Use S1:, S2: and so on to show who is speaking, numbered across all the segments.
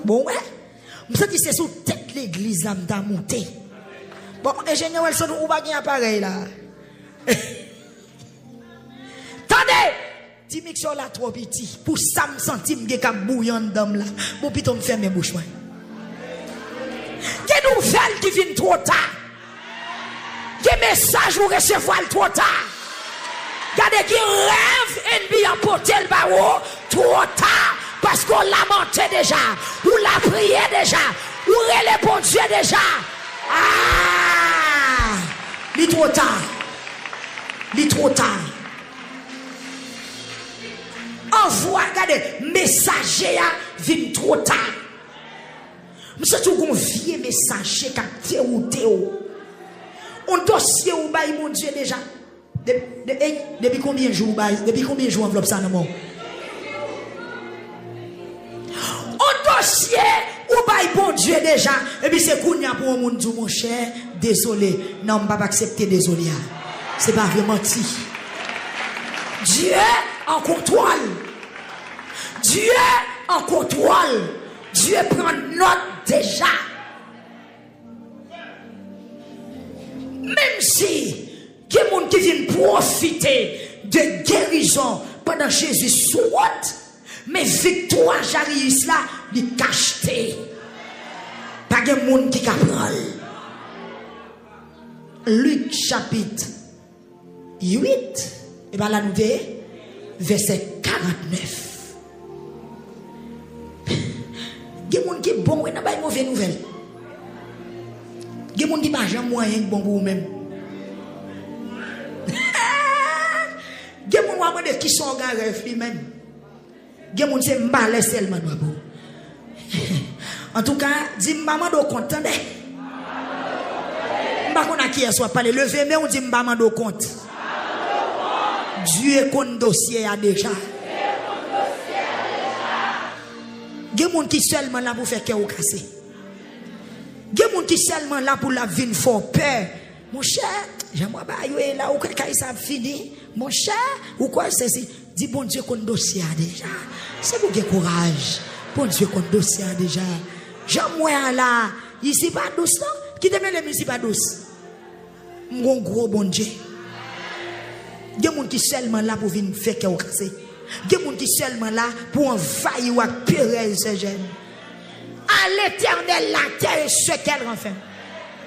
S1: Bon, ouais. Je me c'est sous tête l'église là, m'ta monté. Bon, ingénieur Wilson, ou pas un appareil là. Attendez! Ti mixeur là trop petit. Pour ça me sentir m'ge ka bouillon d'homme là. Bon, plutôt me fermer bouche. Quelle nouvelle qui vient trop tard? Quel message vous recevez trop tard? Regardez qui rêve ennemi en porter le barreau trop tard. Parce qu'on l'a monté déjà. Ou l'a prié déjà. Ou relève bon Dieu déjà. Ah! Il est trop tard. Il est trop tard. Envoie, regardez, messager vient trop tard. Monsieur, tu as un vieux messager qui a théo. On dossier ou bail mon Dieu déjà. Depuis combien de jours bail? Depuis combien de jours enveloppe ça non mon? On dossier ou bail bon Dieu déjà. Et puis c'est qu'on y a pour un monde mon cher. Désolé, non, on ne va pas accepter désolé. C'est pas vraiment menti. Dieu en contrôle. Dieu en contrôle. Dieu prend note déjà. Même si il y a des gens qui viennent profiter de guérison pendant Jésus soit, mais victoire j'arrive là, il cacheté. Pas de gens qui prennent. Luc chapitre 8, et bien là nous voyons verset 49. Il y a des gens qui sont bons et pas de mauvaises nouvelles. Il y a des gens qui ne sont pas moyen bon pour vous-même. Il y a des gens qui sont en rêve lui-même. Il y a des gens qui sont malais seulement. En tout cas, dis maman do compte. Je ne sais pas qui est soit parlé. Levez mais on dit maman do compte. Dieu compte dossier a déjà. Il y a des gens qui sont seulement là pour faire cœur cassé. Il y a des gens qui sont seulement là pour la vie fort peur. Mon cher, j'aimerais pas aller là où ça fini. Mon cher, ou quoi c'est si? Dis bon Dieu qu'on dossier déjà. C'est pour qu'il courage. Bon Dieu qu'on dossier déjà. J'aimerais là. Ici pas douce non? Qui te met les musiques pas douce? Mon gros bon Dieu. Il y a des gens qui sont seulement là pour venir faire cœur cassé. Il y a des gens qui sont seulement là pour envahir ou purger ces jeunes. À l'éternel, la terre est ce qu'elle renferme.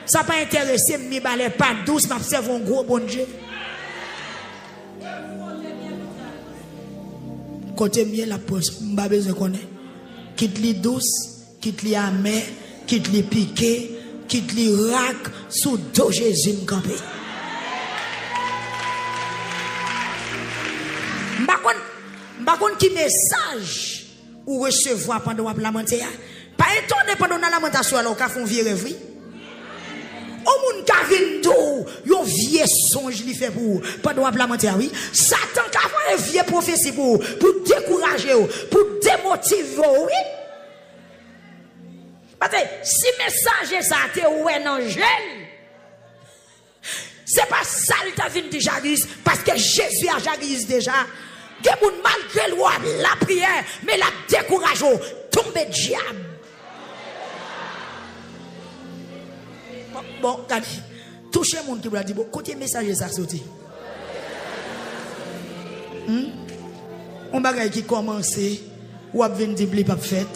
S1: Ça n'a pas intéressé, mais balai pas douce, m'observe un gros bon Dieu. Côté mieux la pose, m'pas besoin connaître. Quitte li douce, quitte li amer, quitte li piqué, quitte li rac sous dos Jésus m'campé. M'pas kon qui message ou recevoir pendant la lamentation. Pas étonné pendant la lamentation alors qu'a font vieux rêve. Au monde qui vient d'où, yon vieux songe li fait pour pendant la lamentation oui. Satan qui a un vieux prophétie pour décourager pour démotiver oui. Parce que si message ça te ouais non jeune. C'est pas ça le t'a vinn déjà parce que Jésus a jarris déjà. Des gens malgré loi la prière mais la décourage tomber diable. Bon, regardez, touchez mon qui vous a dit, bon, côté message ça sorti. On bagaille qui commence, ou a venir dire pas fait.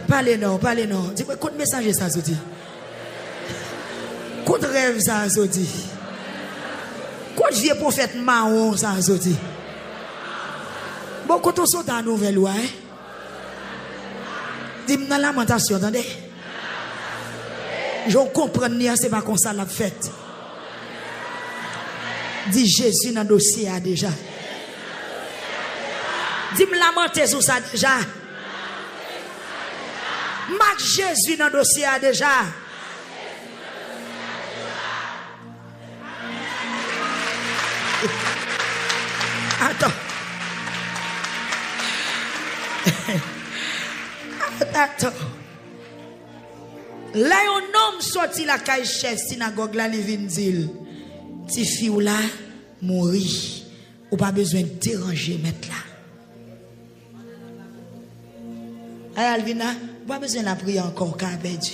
S1: Parlez non. Dis quoi, côté message ça sorti. Côté rêve ça sorti. Côté vieux prophète marron ça sorti. Bon, quand on sort dans la nouvelle loi, dis-moi dans la lamentation, attendez. Je comprends ni c'est pas comme ça la fête. Dis Jésus dans le dossier déjà. Dis-moi lamenter sur ça déjà. Marc Jésus dans le dossier déjà. Attends. Attends. Là, un homme sorti la caille chef synagogue là, il vient dire, ti fille là, mourir, ou pas besoin de déranger mettre là. Alvina, pas besoin de la prière encore, car perdu.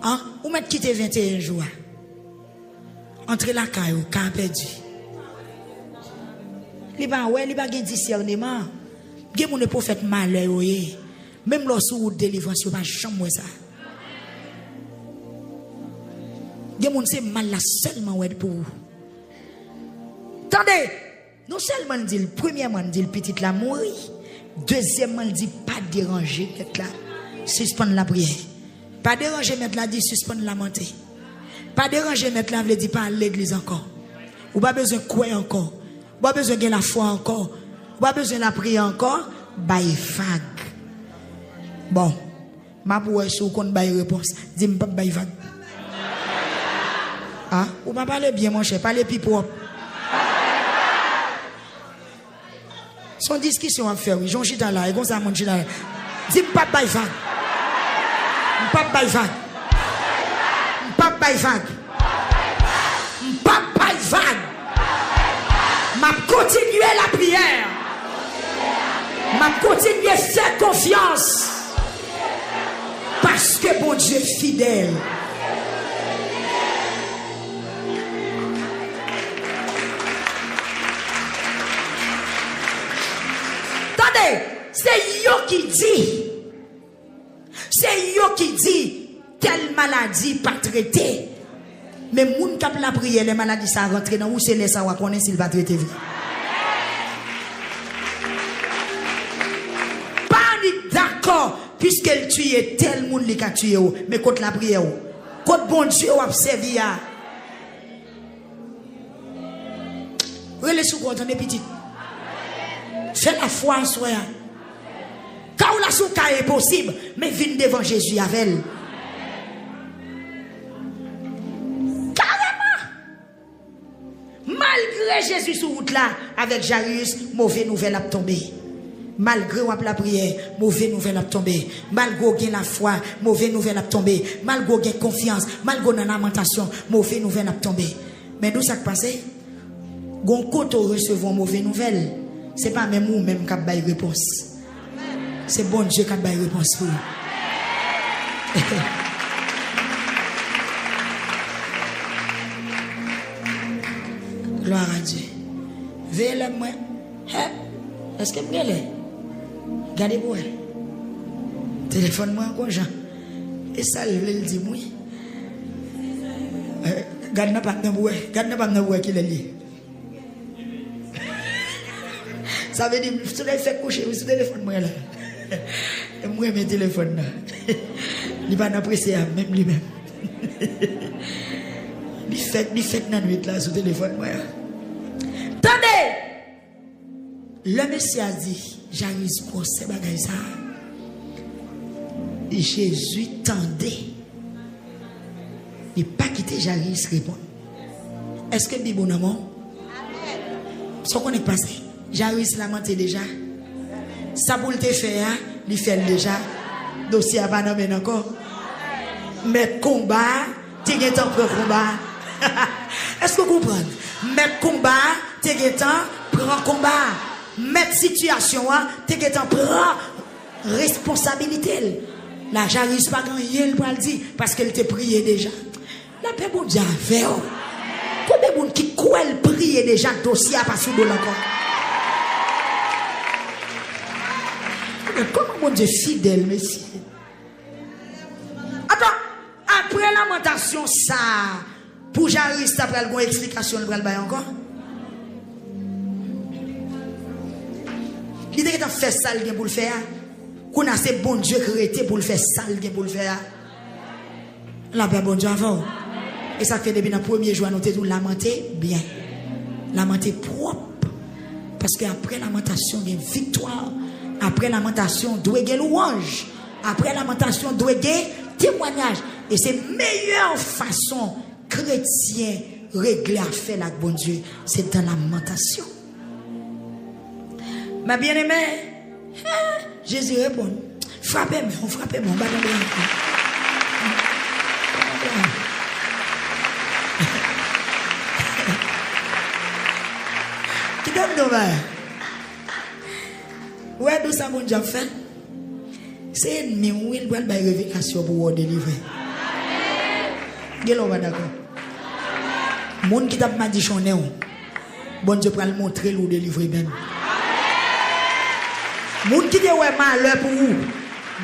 S1: Hein? Ou mettre quitter 21 jours. Entre la caille, car perdu. Il va ouais, il va gagner discernement. Il y a des prophètes malheur. Même lorsque vous délivrance, vous ne pouvez jamais ça. Il y a des gens qui mal là seulement pour vous. Attendez, non seulement dit, premièrement, dit le petit la mourir. Deuxièmement, dit pas déranger, mettre là, suspendre la prière. Pas déranger, mettre là, dit suspendre la montée. Pas déranger, mettre là, veut dire pas à l'église encore. Ou pas besoin de quoi encore. Ou pas besoin de la foi encore. Ou pas besoin de la prière encore. Bail vague. Bon, ma pour si vous connaissez bail réponse. Dis-moi pas bail vague. Ah, ou pas parler bien, mon cher, parler plus propre. Son discussion à faire, oui. J'en chita là, et comme ça, mon chita là. Dis-moi pas bail vague. Pas bail vague. Pas bail vague. Pas bail vague. M'a continuer la prière. M'a continuer à faire confiance. Parce que bon Dieu est fidèle. Attendez, c'est yo qui dit. C'est yo qui dit telle maladie pas traitée. Mais moun kap la prière les maladies ça rentre dans où c'est les ça va connaître s'il va traiter. Pas ni d'accord puisqu'elle tue tel monde li ka tué mais contre la prière contre bon Dieu ou observer a. Relais sous quoi attendez petit. Fais la foi en soi. Quand la souka est possible, mais viens devant Jésus avec elle. Malgré Jésus sur route là, avec Jairus, mauvaise nouvelle a tombé. Malgré la prière, mauvaise nouvelle a tombé. Malgré la foi, mauvaise nouvelle a tombé. Malgré la confiance, malgré la lamentation, mauvaise nouvelle a tombé. Mais d'où ça passe? Gon koto recevons mauvaise nouvelle. C'est pas même ou même qui a bail réponse. C'est bon Dieu qui a bail réponse pour vous. Gloire à Dieu. Veillez moi. Est-ce que vous allez? Gardez moi. Téléphone moi encore Jean. Et ça il dit oui. Garde n'a pas de moi. Garde n'a pas de moi qui le lit. Ça veut dire que tu l'as fait coucher sur le téléphone moi là. Et moi mes téléphones là. Il va n'apprécier même lui-même. Il fait dans la nuit là sur le téléphone moi. Attendez. Le Messie a dit, j'arrive pour ces bagages ça. Et Jésus tendait. Il n'a pas quitté Jairus répondre. Est-ce que Bible n'a pas? Ce qu'on est passé. Jairus l'a menté déjà. Ça pour le faire, il fait déjà. Dossier à pas nommer encore. Mais combat, tu es temps pour combat. Est-ce que vous comprenez? Mais combat, tu es temps prend combat. Mettre situation, tu es temps prend responsabilité. La Jairus pas grand yel pour le dire parce qu'elle te prié déjà. La paix bon Dieu a fait. Combien de monde qui croit elle prier déjà dossier à pas sous de encore. Comment mon Dieu fidèle, monsieur? Attends, après lamentation, ça, pour Jairus, après une explication, il va le bailler encore. Il dit qu'il a fait ça, il pour le faire. Qu'on a c'est bon Dieu créé pour le faire ça, il pour le faire. La paix, bon Dieu avant. Et ça fait depuis le premier jour, nous avons lamenté bien. Lamenté propre. Parce qu'après lamentation, il y a une victoire. Après lamentation, doit y louange. Après lamentation, doit y témoignage. Et c'est la meilleure façon chrétien régler à faire avec bon Dieu. C'est dans la lamentation. Ma bien-aimée, Jésus répond. Frappez-moi, frappez-moi. Qui donne nos mains? Ouais, d'où ça, mon Dieu fait? c'est ennemi où il va avoir révélation pour vous délivrer. Vous êtes d'accord? Monde qui t'a pas dit qu'on est, bon Dieu va le montrer, le délivrer même. Monde qui dit ouais malheur pour vous,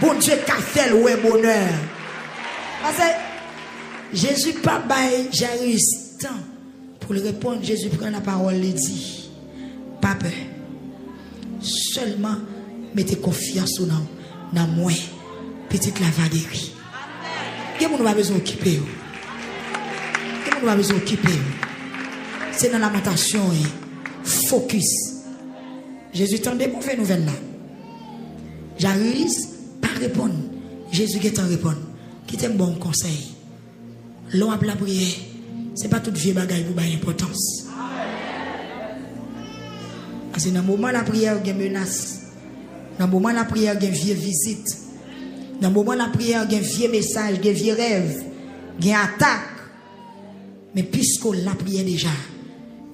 S1: bon Dieu qu'a fait le bonheur. Parce que Jésus pas bail Jairus temps pour lui répondre. Jésus prend la parole et dit pas peur, seulement mettez confiance dans moi, petite la va guérir. Qui vous n'a besoin d'occuper? Qui vous n'a besoin d'occuper? C'est dans lamentation focus. Jésus tendait pour faire nouvelle là. Jairus pas répondre. Jésus qui t'en répond. Qui t'aime bon conseil. L'on a la prière. C'est pas toute vieille bagaille pour avoir importance. Parce que dans le moment de la prière, il y a menace. Dans le moment de la prière, il y a vieille visite. Dans le moment de la prière, il y a vieux message, il y a vieux rêve, il y a attaque. Mais puisque la prière déjà,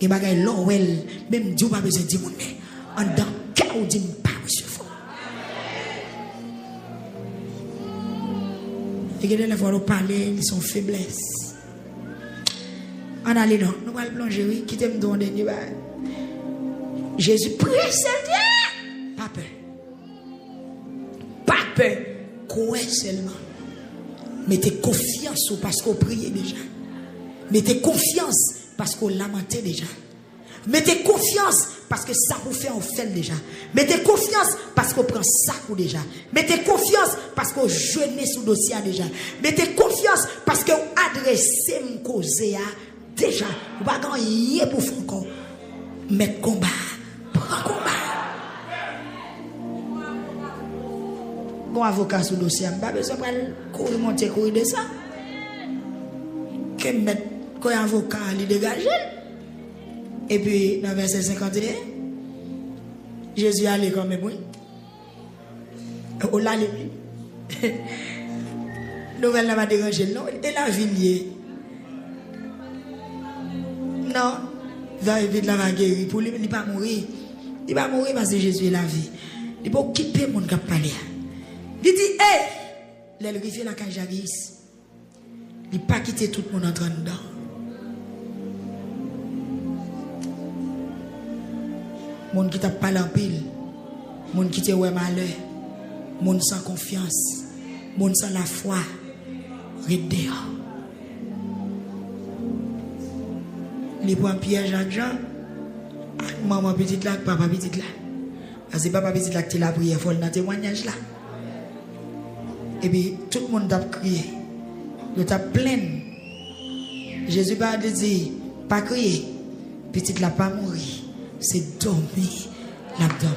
S1: il y a bagaille l'ouel, même Dieu n'a pas besoin de dire en dans cas où Dieu pas recevoir. Et que les fois parler, ils sont faiblesses. On allait donc, nous allons plonger, oui, qui t'aime dans le dernier. Jésus prie, Seigneur. Pas peur. Pas peur. Quoi seulement. Mettez confiance parce qu'on priait déjà. Mettez confiance parce qu'on lamentait déjà. Mettez confiance parce que ça vous fait en fait déjà. Mettez confiance parce qu'on prend ça pour déjà. Mettez confiance parce qu'on jeûne sous dossier déjà. Mettez confiance parce qu'on adresse mon cause déjà. Vous ne pouvez pas y pour faire encore. Mais combat. Prends combat. Bon avocat sous dossier. Je n'ai pas besoin de courir, monter, courir de ça. Que mettre quand avocat lui dégager. Et puis, dans verset 51, Jésus allait comme même, oui. On l'a lu. Nouvelle n'a pas dérangé, non. Et la vie, non. David l'a va guérir. Pour lui, il ne va pas mourir. Il va mourir parce que Jésus est la vie. Il va quitter mon cap parler. Il dit, hé, il rivière la Cajaris. Il n'a pas quitté tout le monde entrant dedans. Monde qui t'a parlé en pile, monde qui t'a ouais malheur, monde sans confiance, monde sans la foi, reste dehors. Les points piège à Jean, maman petite là, papa petite là. Parce que papa petite là qui la prière, il faut le témoignage là. Et puis tout le monde t'a crié, il t'a plein. Jésus va dire, pas crier, petite là pas mourir. C'est dormir l'abdomen.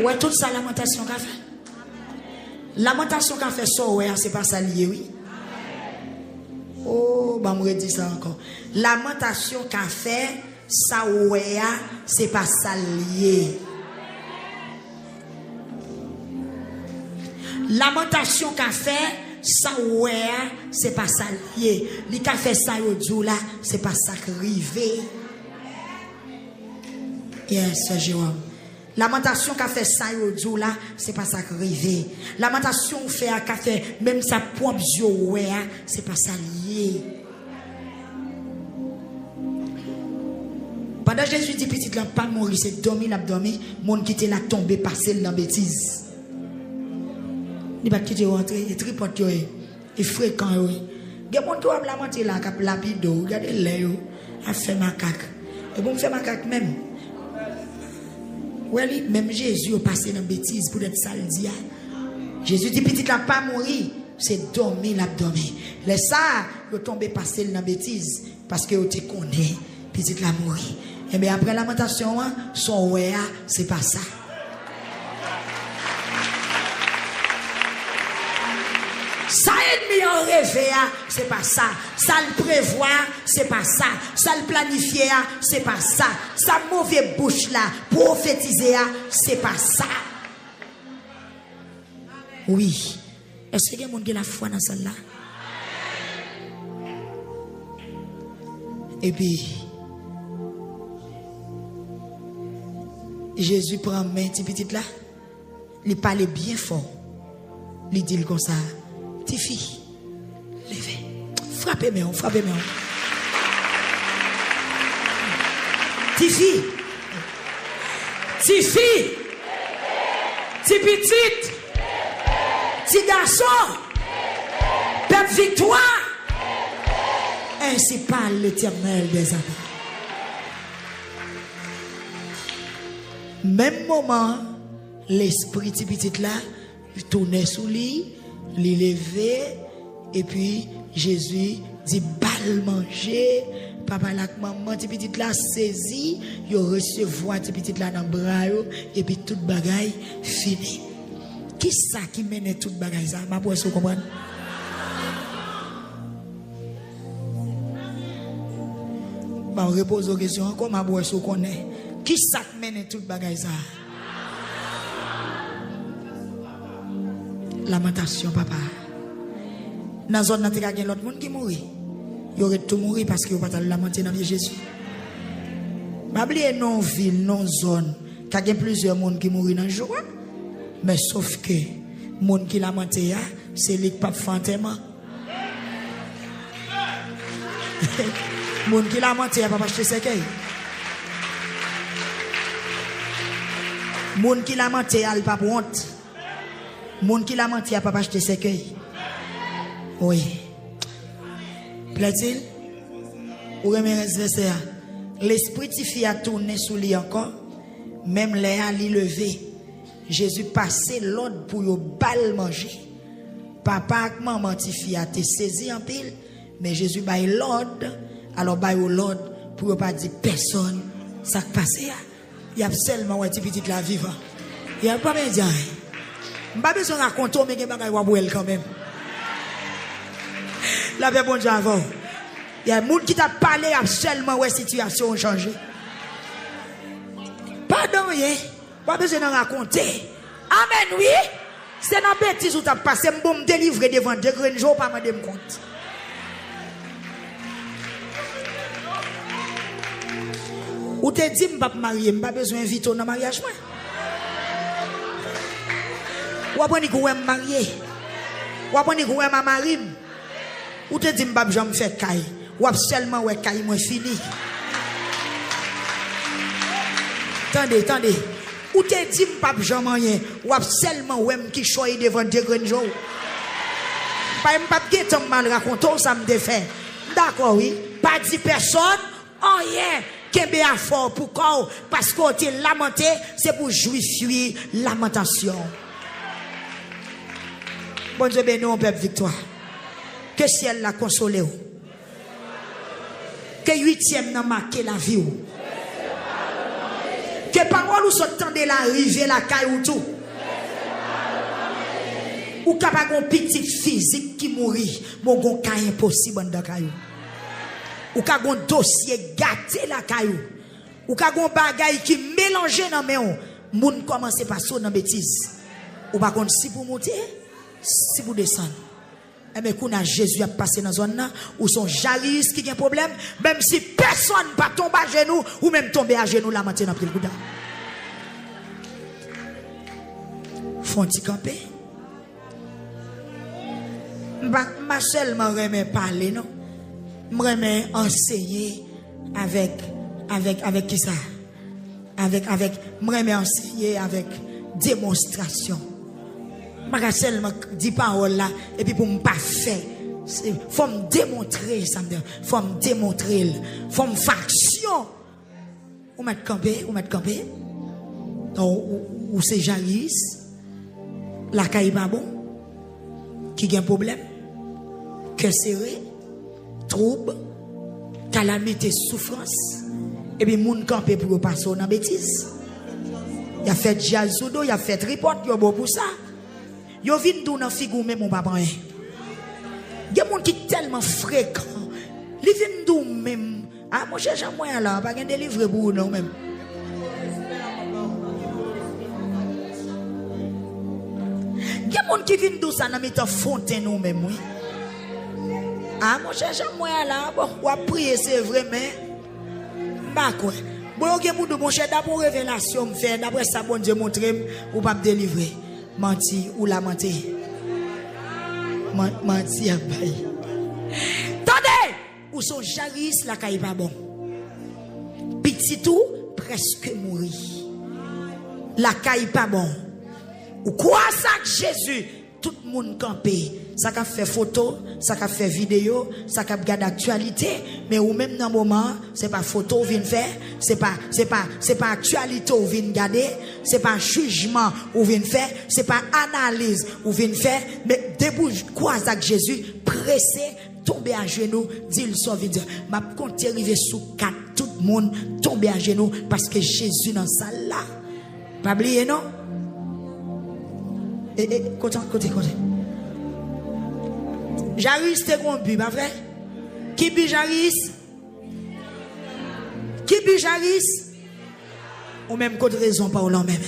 S1: Ouais, toute sa lamentation qu'a fait. Lamentation qu'a fait ça, ouais, c'est pas ça lié, oui. Oh, bah, moi, dis ça encore. Lamentation qu'a fait, ça, ouais, c'est pas ça lié. Lamentation qu'a fait, ça ouais, c'est pas ça lié. Li qu'a fait ça au jour là, c'est pas ça rivé. Yes, Jérôme. Lamentation qu'a fait ça au jour là, c'est pas ça rivé. Lamentation fait qu'a fait même sa propre yeux ouais, c'est pas ça lié. Pendant Jésus dit petit là pas mourir, c'est dormir l'abdomen, monde qui était là tombé passer dans bêtise. Il va quitter rentrer, il tripote, il fréquent. Il y a des gens qui ont lamenté là, qui ont lapidé, regardez les gens, a fait macaque. Et bon, fait macaque même. Oui, même Jésus a passé dans la bêtise pour être sale. Jésus dit, petit là, pas mourir, c'est dormir l'abdomen. Les ça, ils tombé passer dans la bêtise parce que tu connais, petit là, mourir. Et bien après la lamentation, son ouais, c'est pas ça. Ça ennemi en rêve, c'est pas ça. Ça le prévoit, c'est pas ça. Ça le planifier, c'est pas ça. Sa mauvaise bouche là, prophétiser, c'est pas ça. Oui. Est-ce qu'il y a des gens qui ont la foi dans celle-là? Et puis, Jésus prend main petite là, il parle bien fort. Il dit comme ça, petite fille, levez, frappez-moi, frappez-moi. Petite fille, petite fille, petite petite, petit garçon, peuple victoire. Ainsi parle l'Éternel des armées. Même moment, l'esprit petit là, il tournait sous lui, il levait, et puis Jésus dit balle manger. Papa la maman petit là saisi, il recevoir petit là dans bras et puis toute bagaille fini. Qui ça qui mène toute bagaille ça? Ma pour vous comprendre? Bah on repose aux questions encore ma pour vous connaît. Qui ça qui mène toute bagaille ça? Lamentation papa. Dans zone nan te ka gen l'autre monde qui mourit. Il aurait tout mourir parce qu'il va pas lamenter dans Jésus. Pas oublier non ville, non zone, qu'il y a plusieurs monde qui mourent dans le jour. Mais sauf que monde qui lamente c'est les pas fantôme. Monde qui lamente pas acheter cercueil. Monde qui lamente il pas honte. Monde qui lamente pas acheter cercueil. Oui. Plaît-il? Ou remercier l'esprit de fille a tourné sous lui encore. Même les a levé. Jésus passait l'ordre pour yo bal manger. Papa et maman ti fille a été saisi en pile. Mais Jésus baille l'ordre. Alors baille l'ordre pour pas dire personne ça qui passe. Il y a seulement un petit petit la vivant. Il y a pas bien dire. Pas besoin de raconter mais il y a bagay wa bouel quand même. La paix bon Dieu avant. Il y a des gens qui t'a parlé seulement où la situation a changé. Pardon, pas besoin de raconter. Amen, oui. C'est dans la bêtise où tu as passé, je me délivrer devant Dieu, je ne vais pas me rendre compte. Ou te dit, je ne vais pas me marier, je n'ai pas besoin d'inviter dans le mariage. Ou après, je vais me marier. Ou après, je vais me marier. Ou te dit, je ne vais me faire caille. Ou seulement, ouais, caille, moi, fini. Attendez. Ou te dit, m'pap jamais rien. Ou seulement, ouais, qui choisit devant Dieu, grand jour. Pas m'pap qui t'en mal raconté, ça me défait. D'accord, oui. Pas dit personne, rien. Qu'est-ce à fort pour quoi? Parce qu'on te lamenté, c'est pour jouir lamentation. Bon Dieu, béni, on peuple victoire. Que ciel la console. Que 8e n'a marqué la vie. Que parole ou s'entendez la rive la caille ou tout. Ou capable un petit physique qui mourit, mon gon caille impossible dans caillou. Ou ka gon dossier gâté la caillou. Ou ka gon bagay qui mélangé dans main, moun commence par so dans bêtise. Ou pas contre si pour monter, si pour descendre. Eh bien, quand Jésus a passé dans la zone là, où son Jairus qui a un problème, même si personne ne va tomber à genoux, ou même tomber à genoux là maintenant dans le coup. Font-ils camper? Ma seulement remets parler, non? Je remets enseigner avec qui ça? Je remets enseigner avec démonstration. Je ne seulement dire parole là, et puis pour ne pas faire. Il faut me démontrer ça. Il faut me démontrer. Il faut me faire action. Ou mettre campé. Ou c'est Jairus. La caille pas bon. Qui a un problème. Cœur serré. Trouble. Calamité, souffrance. Et puis, moun campé pour passer dans la bêtise. Il a fait jazoudo, il a fait report, il a beau pour ça. Yo vin dou nan figou même mon papa. Il y a des gens qui sont tellement fréquents. Li vin dou même. Ah, mon cher Jean-Moyen là, pas gen délivrer pour nous même. Il y a des gens qui viennent dou ça dans mettre fontaine nous même, oui. Ah, mon cher, moi là, bon, on va prier, c'est vrai, mais. Bah, quoi. Bon, ok, mon cher, d'abord révélation, me fait, d'après ça, bon Dieu montre, ou pas me délivrer. Menti, ou la menti. Menti, abaye. Attendez! Ou son Jaris, la caille pas bon. Petit tout, presque mourir. La caille pas bon. Ou quoi ça que Jésus, tout le monde campé, ça qu'a fait photo, ça qu'a fait vidéo, ça qu'a regardé actualité, mais ou même dans le moment, c'est pas photo ou vient faire, c'est pas actualité ou vient regarder, c'est pas jugement ou vient faire, c'est pas analyse ou vient faire, mais debout quoi ça que Jésus pressé tomber à genoux, dit le sauve dire, m'a compte arriver sous quatre, tout le monde tomber à genoux parce que Jésus dans ça là. Pas oublier non? Côté. Jaris te rompu, pas vrai? Qui bi Jaris? Qui bi Jaris? Ou même côté raison par là même.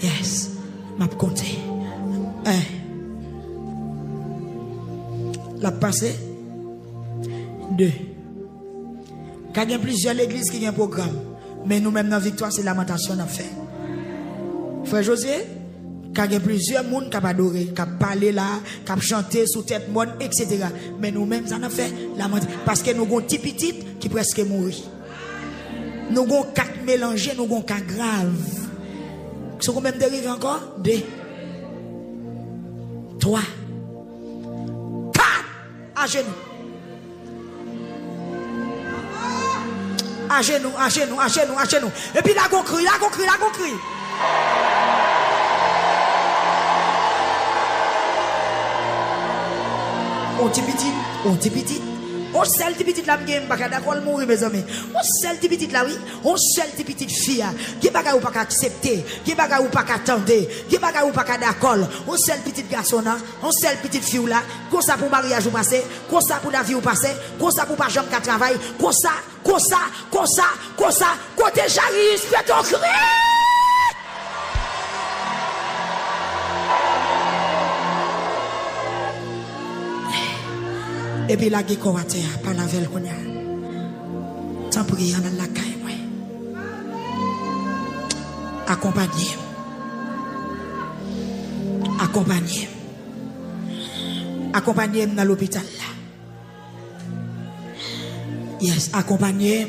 S1: Yes. M'a compté. La passé. 2. Quand il y a plusieurs églises qui ont un programme, mais nous-mêmes dans Victoire, c'est lamentation à faire. Frère José, quand il y a plusieurs monde qui ont adoré, qui ont parlé là, qui ont chanté sous tête monde, etc. Mais nous-mêmes, ça a fait lamentation. Parce que nous avons un petit petit qui presque mourit. Nous avons 4 mélangés, nous avons 4 graves. Ce qu'on même dérive encore? 2. 3. 4 à genoux. À genoux. Et puis là, on crie. On petit petit. On seul petit la game pas d'accord mourir mes amis. On seul petit la oui, on seul petite fille qui baga ou pas accepter, qui baga ou pas attendre, qui baga ou pas d'accord. On seul petit garçon là, on seul petite fille là, comme ça pour mariage ou passer, comme ça pour la vie ou passer, comme ça pour pas jamais qu'à travail, comme ça, côté Jaris, fais ton cri. Et puis la guécoate par la velle qu'on a. Tant prier dans la caille moi. Accompagner dans l'hôpital là. Yes, accompagner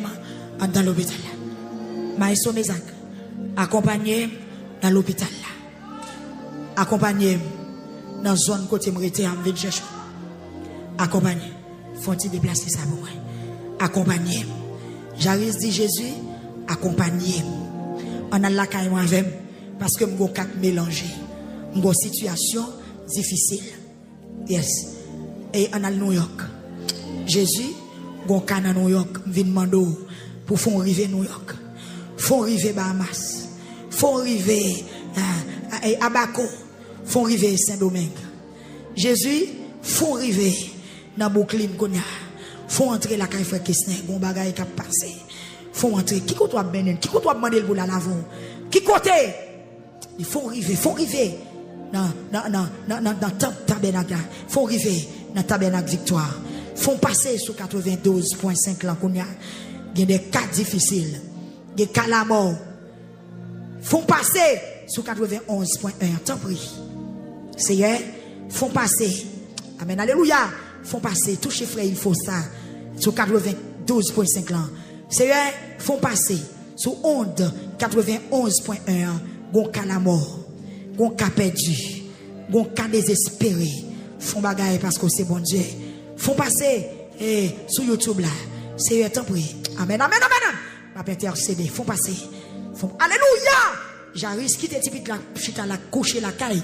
S1: dans l'hôpital là. Maïso Mézac. Accompagner dans l'hôpital là. Accompagner dans la zone côté m'rete en ville chercher. Accompagner. Faut-il déplacer ça pour moi? Accompagner. Jaris dit Jésus, accompagner. On a la caille moi-même parce que m'go quatre mélangé. M'go situation difficile. Yes. Et on a New York. Jésus, gon can à New York, vinn mando pour font arriver New York. Font arriver Bahamas. Font arriver à Abaco. Font arriver Saint-Domingue. Jésus, font arriver dans Brooklyn Konya. Faut entrer la caille frère Kisner, bon bagay qui a passé. Faut entrer. Qui côté toi benen, qui côté toi demander pour la lavon. Qui côté? Il faut arriver dans tabernacle. Faut arriver dans tabernacle Victoire. Faut passer sur 92.5 là Konya. Il y a des cas difficiles. Il y a des cas la mort. Faut passer sur 91.1. Tant prie. Seigneur, faut passer. Amen. Alléluia. Font passer, tout chez frère, il faut ça. Sur 92.5 là. Seigneur, font passer. Sur onde 91.1. Gon cas la mort. Gon cas perdu. Gon cas désespéré. Font bagaille parce que c'est bon Dieu. Font passer sur YouTube là. Seigneur, t'en prie. Amen. Ma intercéder. Font passer. Alléluia. Jaris quitte typique la chita la coucher la caille.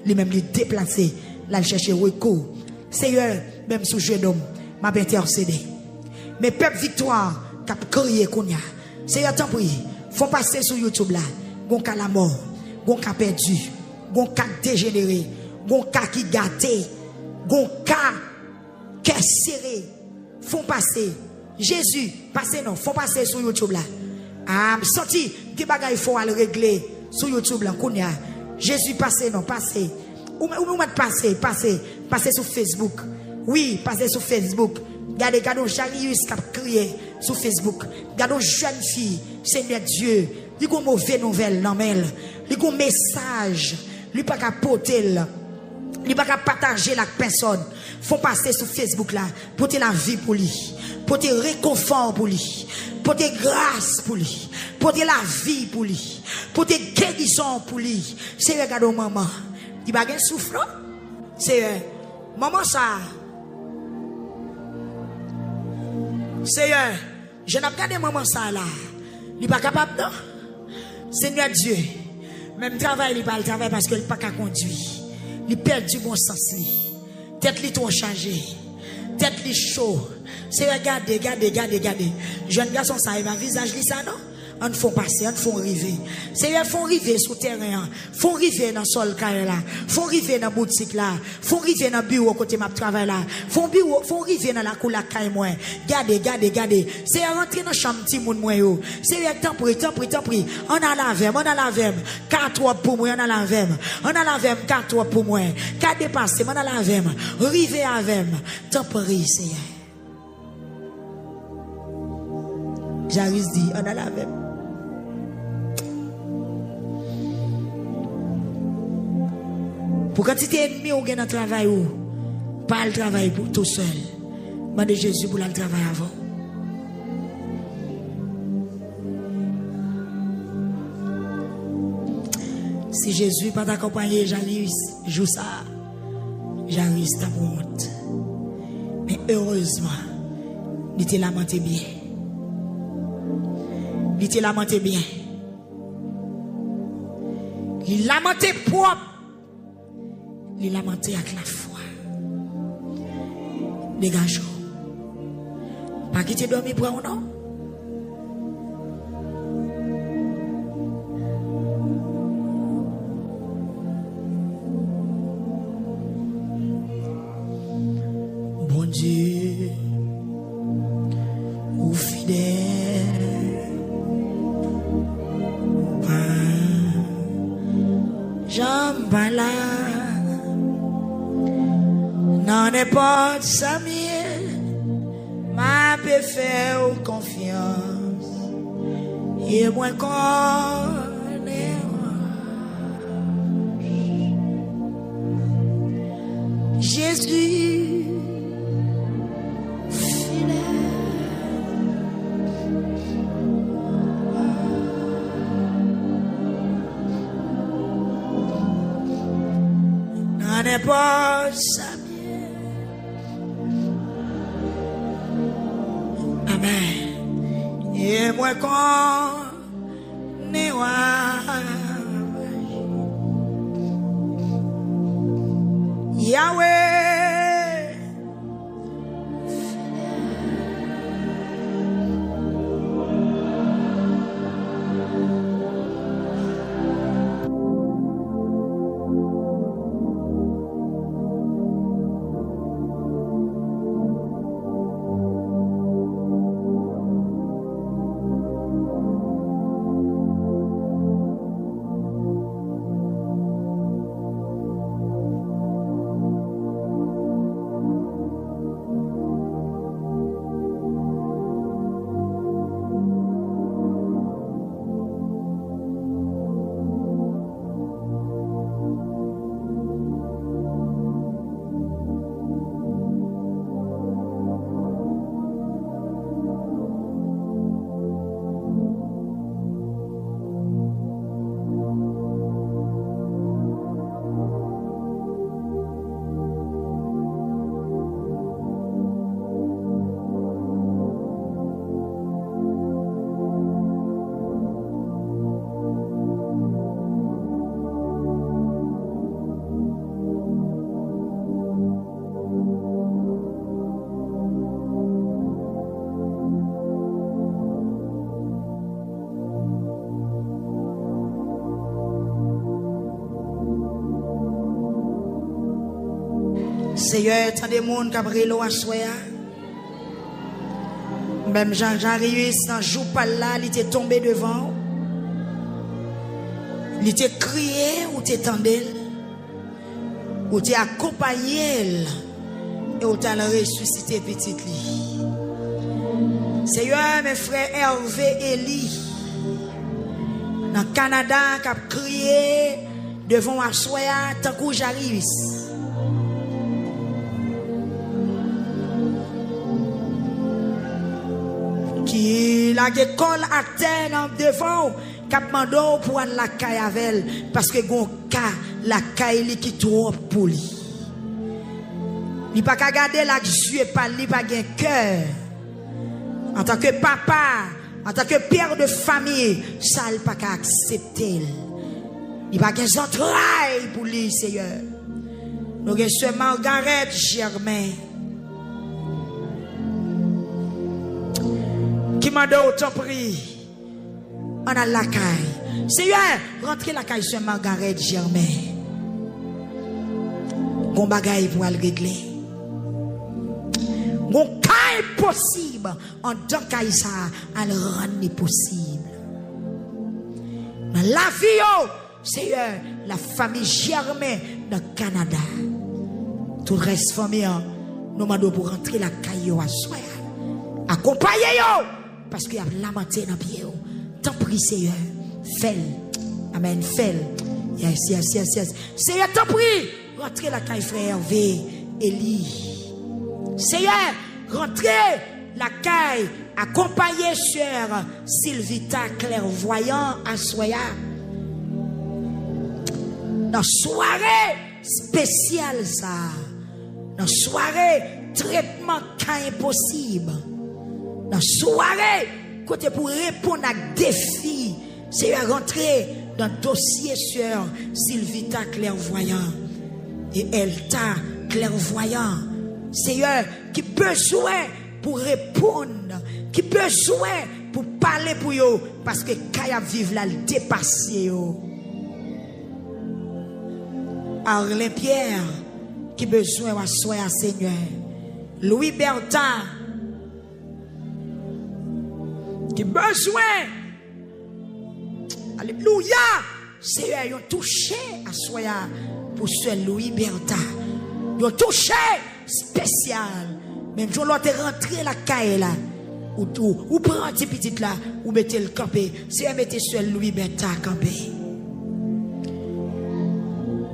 S1: Lui-même lui déplacer. Là chercher recours. Seigneur, même sous jeune homme, m'a intercédé. Mais peuple Victoire, qui a crié qu'on y a. Seigneur, t'en prie, faut passer sur YouTube là. Gon cas la mort, gon cas perdu, gon cas dégénéré, gon cas qui gâté, gon cas qui est serré. Faut passer. Jésus, passez non, faut passer sur YouTube là. Ah, sorti, qui bagaille faut aller régler sur YouTube là, qu'on y a. Jésus, passez non, passez. Ou passer sur Facebook. Oui, passez sur Facebook. Regardez, Jarius qui a crié sur Facebook. Regardez, jeune fille, Seigneur Dieu, il y a une mauvaise nouvelle dans elle. Il y a un message, il n'y a pas qu'à porter, il n'y a pas qu'à partager avec personne. Il faut passer sur Facebook là, porter la vie pour lui, porter réconfort pour lui, porter grâce pour lui, porter la vie pour lui, porter guérison pour lui. C'est regarde maman, il n'y a pas de souffle. C'est maman ça. Seigneur, je n'ai pas regardé maman ça là. Il n'est pas capable, non? Seigneur Dieu, même travail, il n'est pas le travail parce qu'il n'est pas qu'à conduire. Il perd du bon sens. Tête li trop chargée. Tête li chaud. C'est regardez. Jeune garçon, ça, il va visage li ça, non? On font passer, on font river. C'est eux font river sur terrain, font river dans sol carré là, font river dans boutique là, font river dans bureau côté m'a travail là, font river dans la cour la caille moi. Gardez. C'est rentrer dans chambre petit monde moi yo. C'est eux temps pris. On a lavem. 4 pour moi, on a lavem. 4 pour moi. 4 dépasser, on a lavem. River avec. Temps pris c'est. J'arrive dit, on a lavem. Pour quand tu es ennemi ou dans le travail ou pas le travail pour tout seul. Demande Jésus pour le travail avant. Si Jésus pas t'accompagner, j'arrive, joue ça. J'arrive ta honte. Mais heureusement, il te lamenté bien. Il te lamenté bien. Il lamenté propre. Il lamenté avec la foi. Dégage. Pas quitter dormir pour un non. Bon Dieu, ou fidèle, j'en bala. N'en est pas de sa m'a peut faire confiance et moi connais Jésus fidèle. N'en est pas de sa et moi quand Yahweh. Seigneur, tant de monde qui a pris l'eau à soi. Même Jean-Rius, dans le jour par là, il était tombé devant. Il était crié ou t'étendait. Ou t'es accompagné. et au talent ressuscité petite li. Seigneur, mes frères Hervé et Eli, dans le Canada, qui a crié devant Assoya, tant que j'arrive. Qui la école à terre devant, qui a demandé pour aller la caille avec elle, parce que gon cas la caille qui trop pour lui. Il pas qu'à garder la Dieu pas lui pas gain cœur. En tant que papa, en tant que père de famille, ça il pas qu'à accepter. Il pas gain entrailles pour lui, Seigneur. Nous avons ce Margaret Germain qui m'a donné autant pris. On a la caille. Seigneur, rentrez la caille sur Margaret Germain. Bon bagaille pour le régler. Bon caille possible. En tant qu'aille ça, elle rend possible. Dans la vie, Seigneur, la famille Germain dans le Canada. Tout le reste famille, nous demandons pour rentrer la caille à soi. Accompagnez-yo. Parce qu'il y a lamenté dans le pied. Tant prie, Seigneur. Fais-le. Amen. Fais-le. Yes. Seigneur, tant prie. Rentrez la caille frère Hervé, Eli. Seigneur, rentrez la caille. Accompagnez sœur Sylvita clairvoyant à Soya. Dans soirée spéciale ça. Dans soirée traitement cas impossible. Dans soirée côté pour répondre à défi, c'est rentrer dans le dossier sur Sylvita clairvoyant et Elta clairvoyant. Seigneur qui besoin pour répondre, qui besoin pour parler pour eux parce que Kaya vive là le dépasser yo. Arlin Pierre qui besoin à soin Seigneur. Louis Bertin qui besoin. Alléluia. Seigneur, ils ont touché à soya pour ce Louis Bertha. Ils ont touché spécial. Même si on l'autre rentré la caille là, ou prend un petit petit là, ou mettez le campé. C'est mettez ce Louis Bertha campé.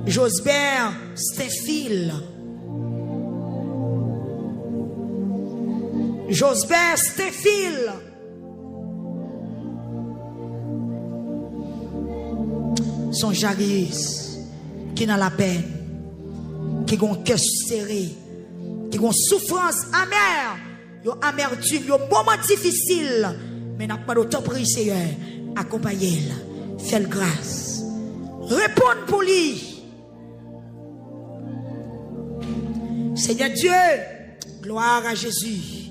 S1: Josbert Stéphile. Josbert Stéphile. Son Jaris qui n'a la peine, qui a un cœur serré, qui a une souffrance amère, une amertume, un moment difficile, mais n'a pas d'autant pris, Seigneur, accompagnez-le, fais-le grâce, répondre pour lui. Seigneur Dieu, gloire à Jésus.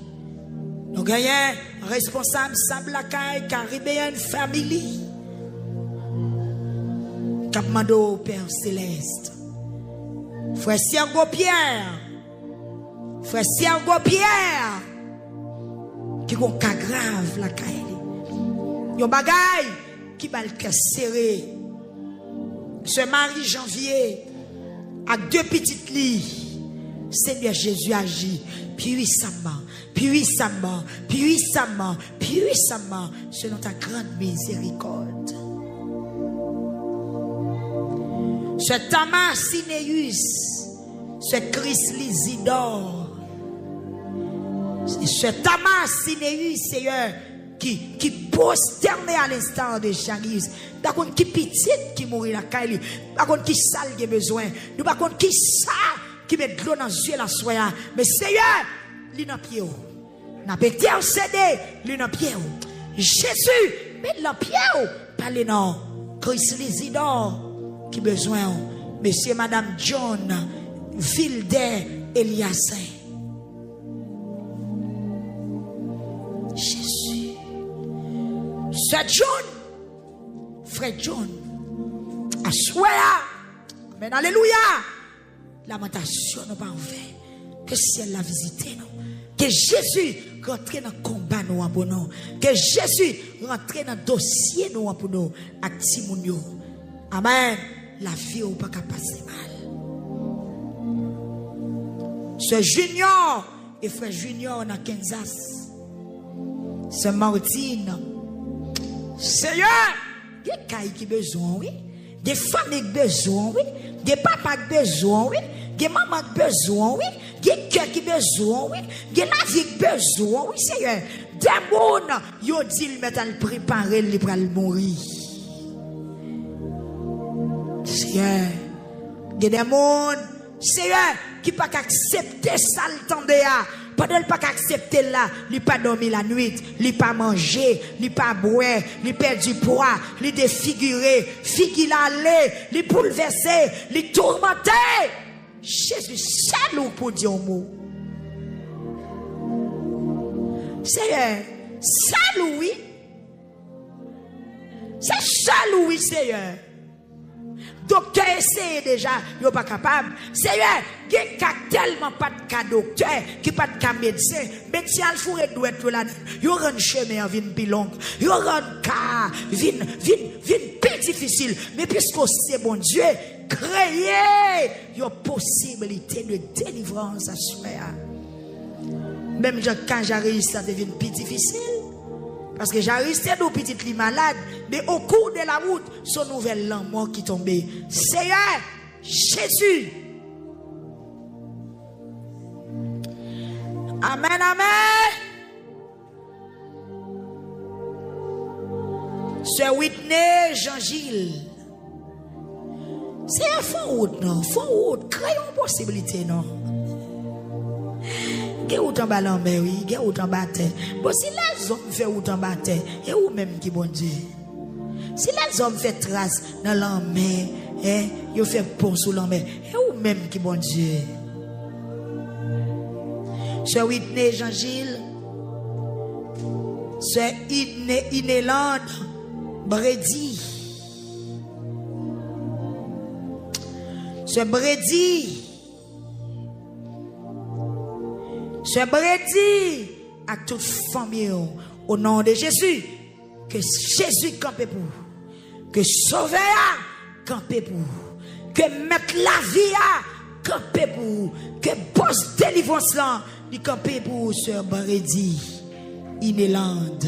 S1: Nous gagnons responsable Sablacaille, Caribéenne Family. Capmando Père Céleste. Frère Sergo Pierre. Frère Sergo Pierre. Qui ont un cas grave la caille. Yon bagay qui va le cœur serré. Ce mari janvier. Avec deux petites lits. Seigneur Jésus agit puissamment, puissamment, puissamment, puissamment, selon ta grande miséricorde. Ce Thomas Sineus, ce Christ Lisidor, ce Thomas Sineus, Seigneur, qui prosterné à l'instant de Charis, par contre qui petite qui mourit la caille, par contre qui sale qui a besoin, nous par contre qui ça qui met de l'eau dans les yeux la soya, mais Seigneur, li dans pied ou, n'a pas intercédé, li dans pied ou, Jésus, met dans pied ou, parlez non, Christ Lisidor. Qui besoin, monsieur, madame John, Vilder, Eliassin. Jésus. Sœur John, frère John, assoya. Amen, alléluia. Lamentation n'a pas ouvert. Que ciel l'a visité, non. Que Jésus rentre dans le combat, nous, pour nous. Que Jésus rentre dans le dossier, nous, pour nous. Actimonio. Amen. La vie ou pas qu'à passer mal. Sœur Junior et frère Junior dans Kansas. Sœur Martine. Seigneur, des cailles qui besoin, oui. Des familles qui besoin, oui. Des papas qui besoin, oui. Des mamans qui besoin, oui. Des cœurs qui besoin, oui. Des la vie qui besoin, oui, Seigneur. Des monde, yo dit le mettre à le préparer, le pour le mourir. Seigneur, il y a des monde, Seigneur, qui pas accepter ça le temps de ya. Pendant pas accepter là, il pas dormir la nuit, il pas manger, il pas boire, il perd du poids, il défiguré, figure aller, il bouleversé, il tourmenté. Jésus, seul pour dire un mot. Seigneur, seul oui. C'est seul oui, Seigneur. Docteur essaye déjà, il n'est pas capable. Seigneur, il n'y a tellement pas de cas docteur, qui pas de cas médecin. Médecin, il faut être là. Il y aura un chemin qui vient plus long. Il y aura un cas qui vient plus difficile. Mais puisque c'est bon Dieu, créer une possibilité de délivrance à soi. Même quand j'ai réussi, ça devient plus difficile. Parce que j'ai resté nos petites filles malades, mais au cours de la route, son nouvel mort qui tombait. Seigneur, Jésus. Amen, amen. Sœur Whitney, Jean-Gilles. C'est un fond route, non? Fond route, créons une possibilité, non? Il y a autant de l'envers, oui, il y a autant de terre. Bon, si les hommes font autant de terre, et où même qui bon Dieu? Si les hommes font trace dans l'envers, ils font pont sous l'envers, et où même qui bon Dieu? Sœur Whitney, Jean-Gilles, Sœur Inéland, Brady, Sœur Brady, Sœur Brady, à toute famille, au nom de Jésus, que Jésus campe pour vous, que Sauveur campe pour vous, que mettre la vie à campe pour vous, que boss délivrance là, il campe pour vous, Sœur Brady, Inéland,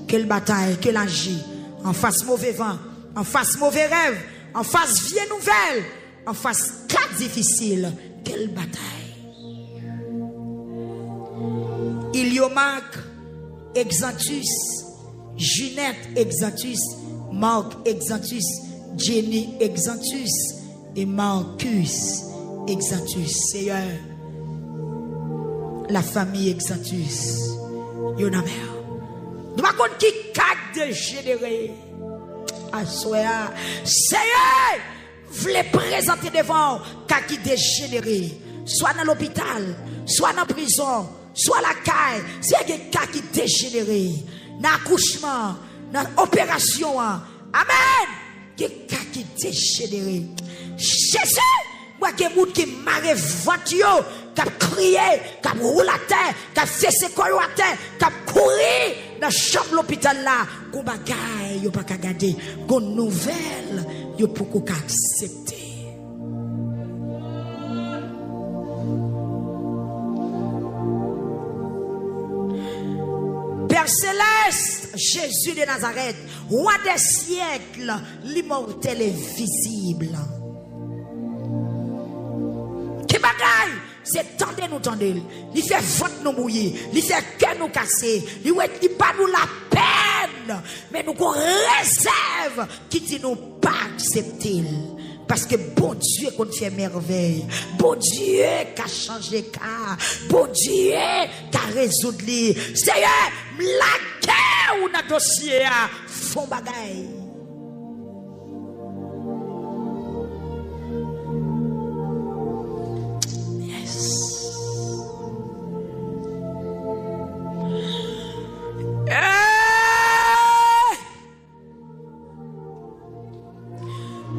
S1: quelle bataille, quelle agit, en face mauvais vent, en face mauvais rêve, en face vieille nouvelle, en face cas difficile, quelle bataille. Iliomac, Exantus, Junette, Exantus, Marc, Exantus, Jenny, Exantus, et Marcus, Exantus. Seigneur, la famille Exantus, Yonamer. Nous ne compte qui cac dégénéré. Assoya, Seigneur, voulez présenter devant cac qui dégénéré, soit dans l'hôpital, soit dans la prison. Soit la caille, c'est un cas qui dégénéré, dans l'accouchement, dans l'opération. Amen. Qui cas qui dégénéré. Jésus, moi qui moun qui marre ventio, qui a crié, qui a roulé à terre, qui a fait ses corps à terre, qui a couru dans la chambre de l'hôpital là, qu'on bagaille, yo pas qu'à garder, qu'on nouvelle, yo pour qu'on accepter. Père céleste, Jésus de Nazareth, roi des siècles, l'immortel est visible. Qui bagaille, c'est tendez nous tendez. Il fait ventre nous mouiller, il fait cœur nous casser, il ne pas nous la peine, mais nous qu'on réserve qui dit nous pas accepter. Parce que bon Dieu qu'on fait merveille, bon Dieu qui a changé cas, bon Dieu qui a résolu les. Seigneur, la guerre ou notre dossier font bagaille. Yes.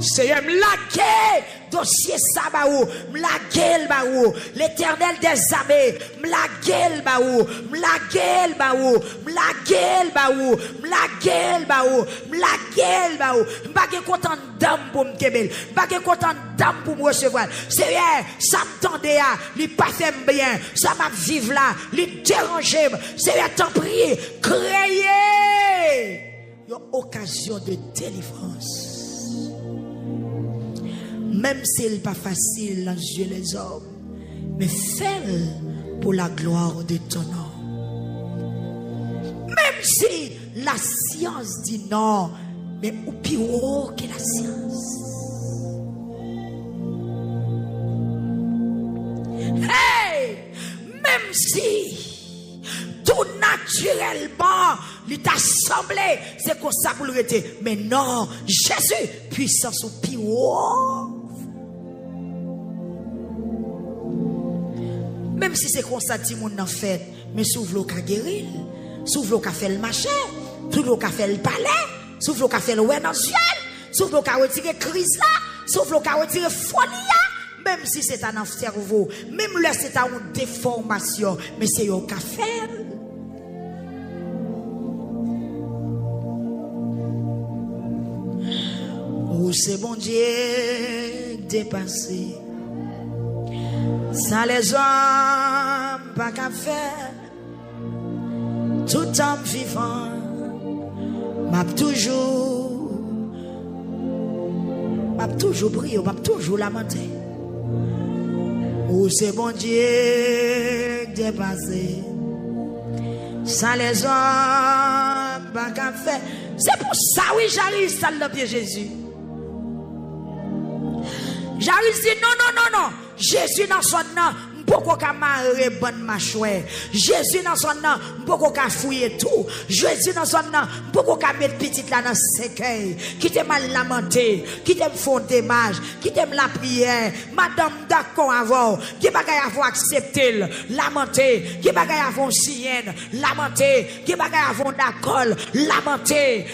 S1: Seigneur, la guerre dossier ça baou, m'laguel baou, l'Éternel des armées, m'laguel baou, m'laguel baou, m'laguel baou, m'laguel baou, m'laguel baou, m'bagé content d'âme pour m'kebel, m'bagé content d'âme pour me recevoir. Seigneur, ça m'tendait à, li pas fait bien, ça m'a vivre là, li déranger, Seigneur, t'en prie, créer une occasion de délivrance. Même si ce n'est pas facile dans les yeux des hommes, mais fais-le pour la gloire de ton nom. Même si la science dit non, mais au plus haut que la science. Hey! Même si tout naturellement, il t'a semblé, c'est comme ça pour le rester. Mais non, Jésus, puissance au plus haut. Même si c'est comme ça que mon en fait, mais s'ouvre le cas guérir, s'ouvre le cas faire le marché, s'ouvre le cas faire le palais, s'ouvre le cas faire le ouais dans le ciel, s'ouvre le cas retirer crise là, s'ouvre le cas retirer folie là, même si c'est un cerveau, même là c'est une déformation, mais c'est un cas faire. Oh c'est bon Dieu dépassé. Ça les hommes pas qu'à faire. Tout homme vivant m'a toujours prié, m'a toujours lamenté. Oh c'est bon Dieu dépassé. Ça les hommes pas qu'à faire. C'est pour ça oui j'arrive ça le pied Jésus. J'arrive dit non. Jésus dans son nom, beaucoup qu'à marrer bonne mâchoire. Jésus dans son nom, beaucoup qu'à fouiller tout. Jésus dans son nom, beaucoup qu'à mettre petite là dans sécueil. Qui t'aime mal lamenter, qui t'aime font démarche, qui t'aime la prière. Madame d'accord avant, qui bagaille avant accepter, lamenter, qui bagaille avant sienne, lamenter, qui bagaille avant d'accord, lamenter,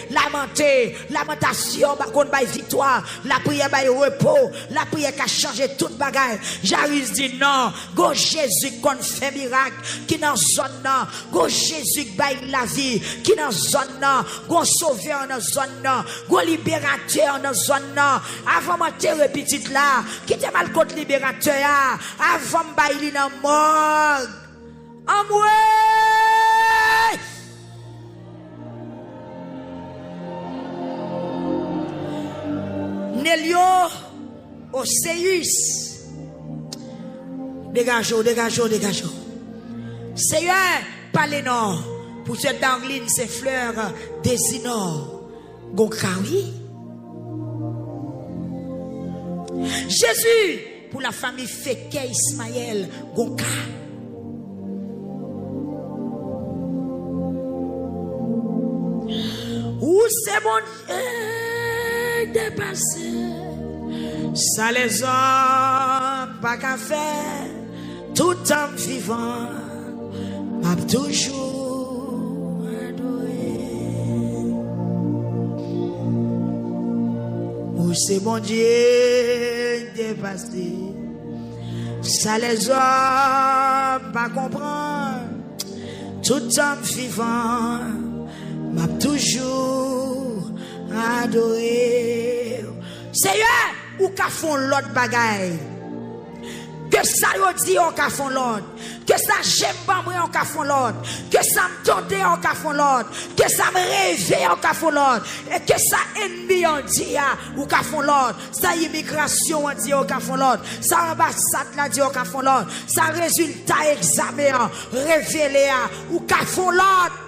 S1: lamentation, bakon bay victoire, la prière bay repos, la prière qui a changé toute bagaille. J'arrive dit non, go Jésus qu'on fait miracle, qui dans zone là, go Jésus qui baille la vie, qui dans zone là, go sauveur dans zone là, go libérateur dans zone là, avant m'enterrer petite là, qui te mal contre libérateur, avant m'baille dans mort. Amoué! Nelio Oseus. Dégageons. Seigneur, parlez-nous. Pour cette d'Angline, ces fleurs désignant Gonkawi. Jésus, pour la famille Feke Ismaël Gonka. Où c'est bon Dieu dépassé. Ça les hommes pas qu'à faire. Tout homme vivant m'a toujours adoré. Oh c'est mon Dieu dépassé. Ça les hommes pas comprendre. Tout homme vivant m'a toujours adoré. Seigneur, ou qu'a font l'autre bagaille. Que ça yo dit on ka font l'autre, que ça j'aime pas moi on ka font l'autre, que ça me tente on ka font l'autre, que ça me réveille on ka font l'autre, et que ça ennemi on dit ou ka font l'autre, ça immigration on dit on ka font l'autre, ça ambassade là dit on ka font l'autre, ça résultat examen révélé ou ka font l'autre.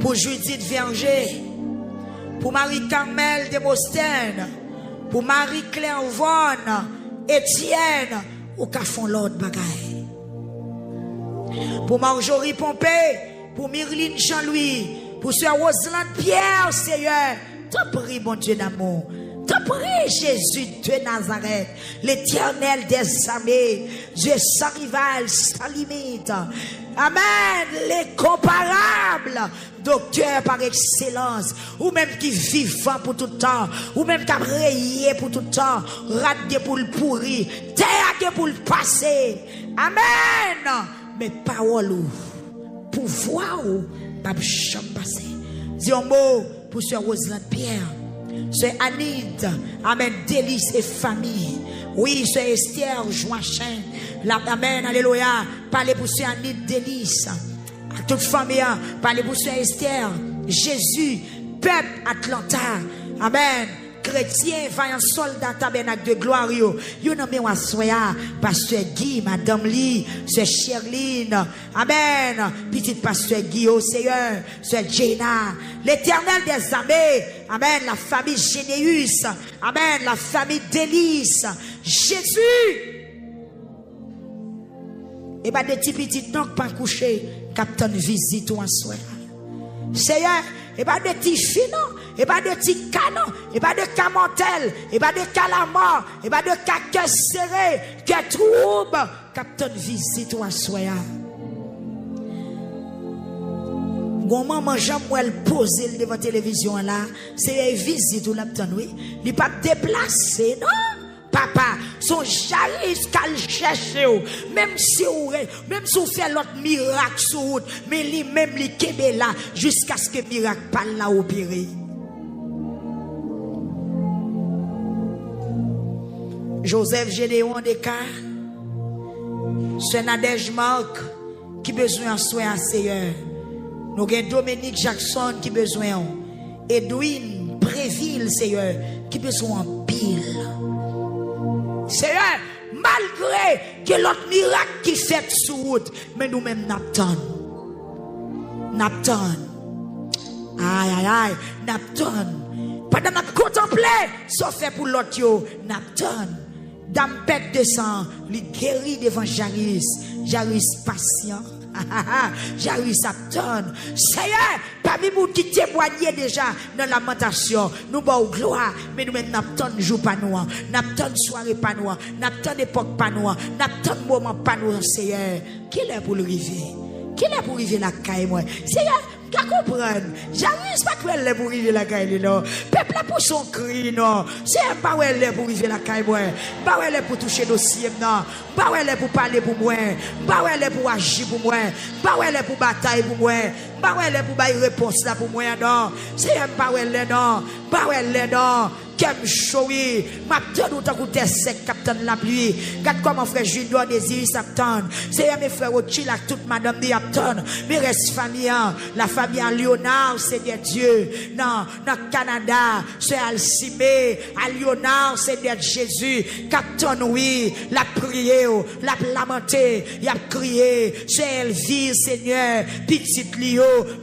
S1: Pour Judith Verger, pour Marie-Carmel de Boston, pour Marie-Claire Vaughan, Étienne, ou qu'a font l'autre bagaille. Pour Marjorie Pompé, pour Myrline Jean-Louis, pour Sœur Roselyne Pierre, Seigneur, t'en prie, bon Dieu d'amour, T'as pris Jésus de Nazareth, l'Éternel des armées, Dieu sans rival, sans limite. Amen, l'incomparable, docteur par excellence, ou même qui vivant pour tout temps, ou même qui a rayé pour tout temps, raté pour le pourri, terre pour le passer. Amen. Mais parole ou pouvoir ou pas jamais passer. Dis un mot pour ce Roselyne Pierre. C'est Anid, amen, délice et famille. Oui, c'est Esther, Joachim. Amen, alléluia. Parlez pour ce Anid, délice. À toute famille, parlez pour ce Esther, Jésus, peuple Atlanta. Amen. Chrétien, vaillant soldat, tabernacle de gloire. Yo nommé wa soya, pasteur Guy, madame Lee, sœur Sherline. Amen. Petit pasteur Guy, au Seigneur, sœur Jenna. L'Éternel des armées. Amen. La famille Généus. Amen. La famille Délice. Jésus. Et pas des petits noms pas coucher. Captain visite ou en soir. Seigneur. Et pas de petits finons, et pas de petits canons, et pas de camantelles, et pas de calamars, et pas de cactus serré, que trouble. Captain visite ou assoya. Gon maman Jean elle poser devant la télévision là, c'est visite ou l'abtan oui. Il pas déplacé non. Papa, son charisme qu'elle cherche, même si vous faites l'autre miracle sur route, mais lui même lui kebe là, jusqu'à ce que le miracle parle là opéré. Joseph Gédéon Descartes, c'est Nadège Marc qui besoin de soin à Seigneur. Nous avons Dominique Jackson qui besoin, Edwin Préville Seigneur qui besoin en pile. Seigneur, malgré que l'autre miracle qui fait sur route, mais nous-mêmes n'attendons. Aïe, aïe, aïe, n'attendons. Pendant notre contempler, sauf fait pour l'autre, n'attendons. Dame pète de sang, lui guérit devant Jairus. Jairus patient. Jairus attend. Seigneur, parmi nous qui témoignent déjà dans la lamentation, nous avons gloire, mais nous n'attendons jour pas nous, n'attendons soirée pas nous, n'attendons époque pas nous, n'attendons moment pas nous, Seigneur. Qui est pour le river? Qui est pour arriver la caille, moi? Seigneur, qu'à comprendre? Jairus pas pour elle pour arriver la caille, non. Peuple là pour son cri, non. C'est pas où elle pour arriver la caille, moi. Pas où elle pour toucher dossier, non. Pas où elle pour parler pour moi. Pas où elle pour agir pour moi. Pas où elle pour bataille pour moi. Pas où elle pour bailler réponse là pour moi, non. C'est pas où elle non. Pas où elle non. Qu'aime choui, m'a donné autant que t'es sec, captain la pluie. Regarde comment frère Junior désire s'attendre. C'est mes frères au Chila, toute madame dit attendre. Mais reste famille, la famille à Léonard, c'est Dieu. Non, dans Canada, c'est Alcimé, à Léonard, c'est Jésus. Captain, oui, la prière, la lamenté, il a crié, c'est Elvire, Seigneur, petite Lio,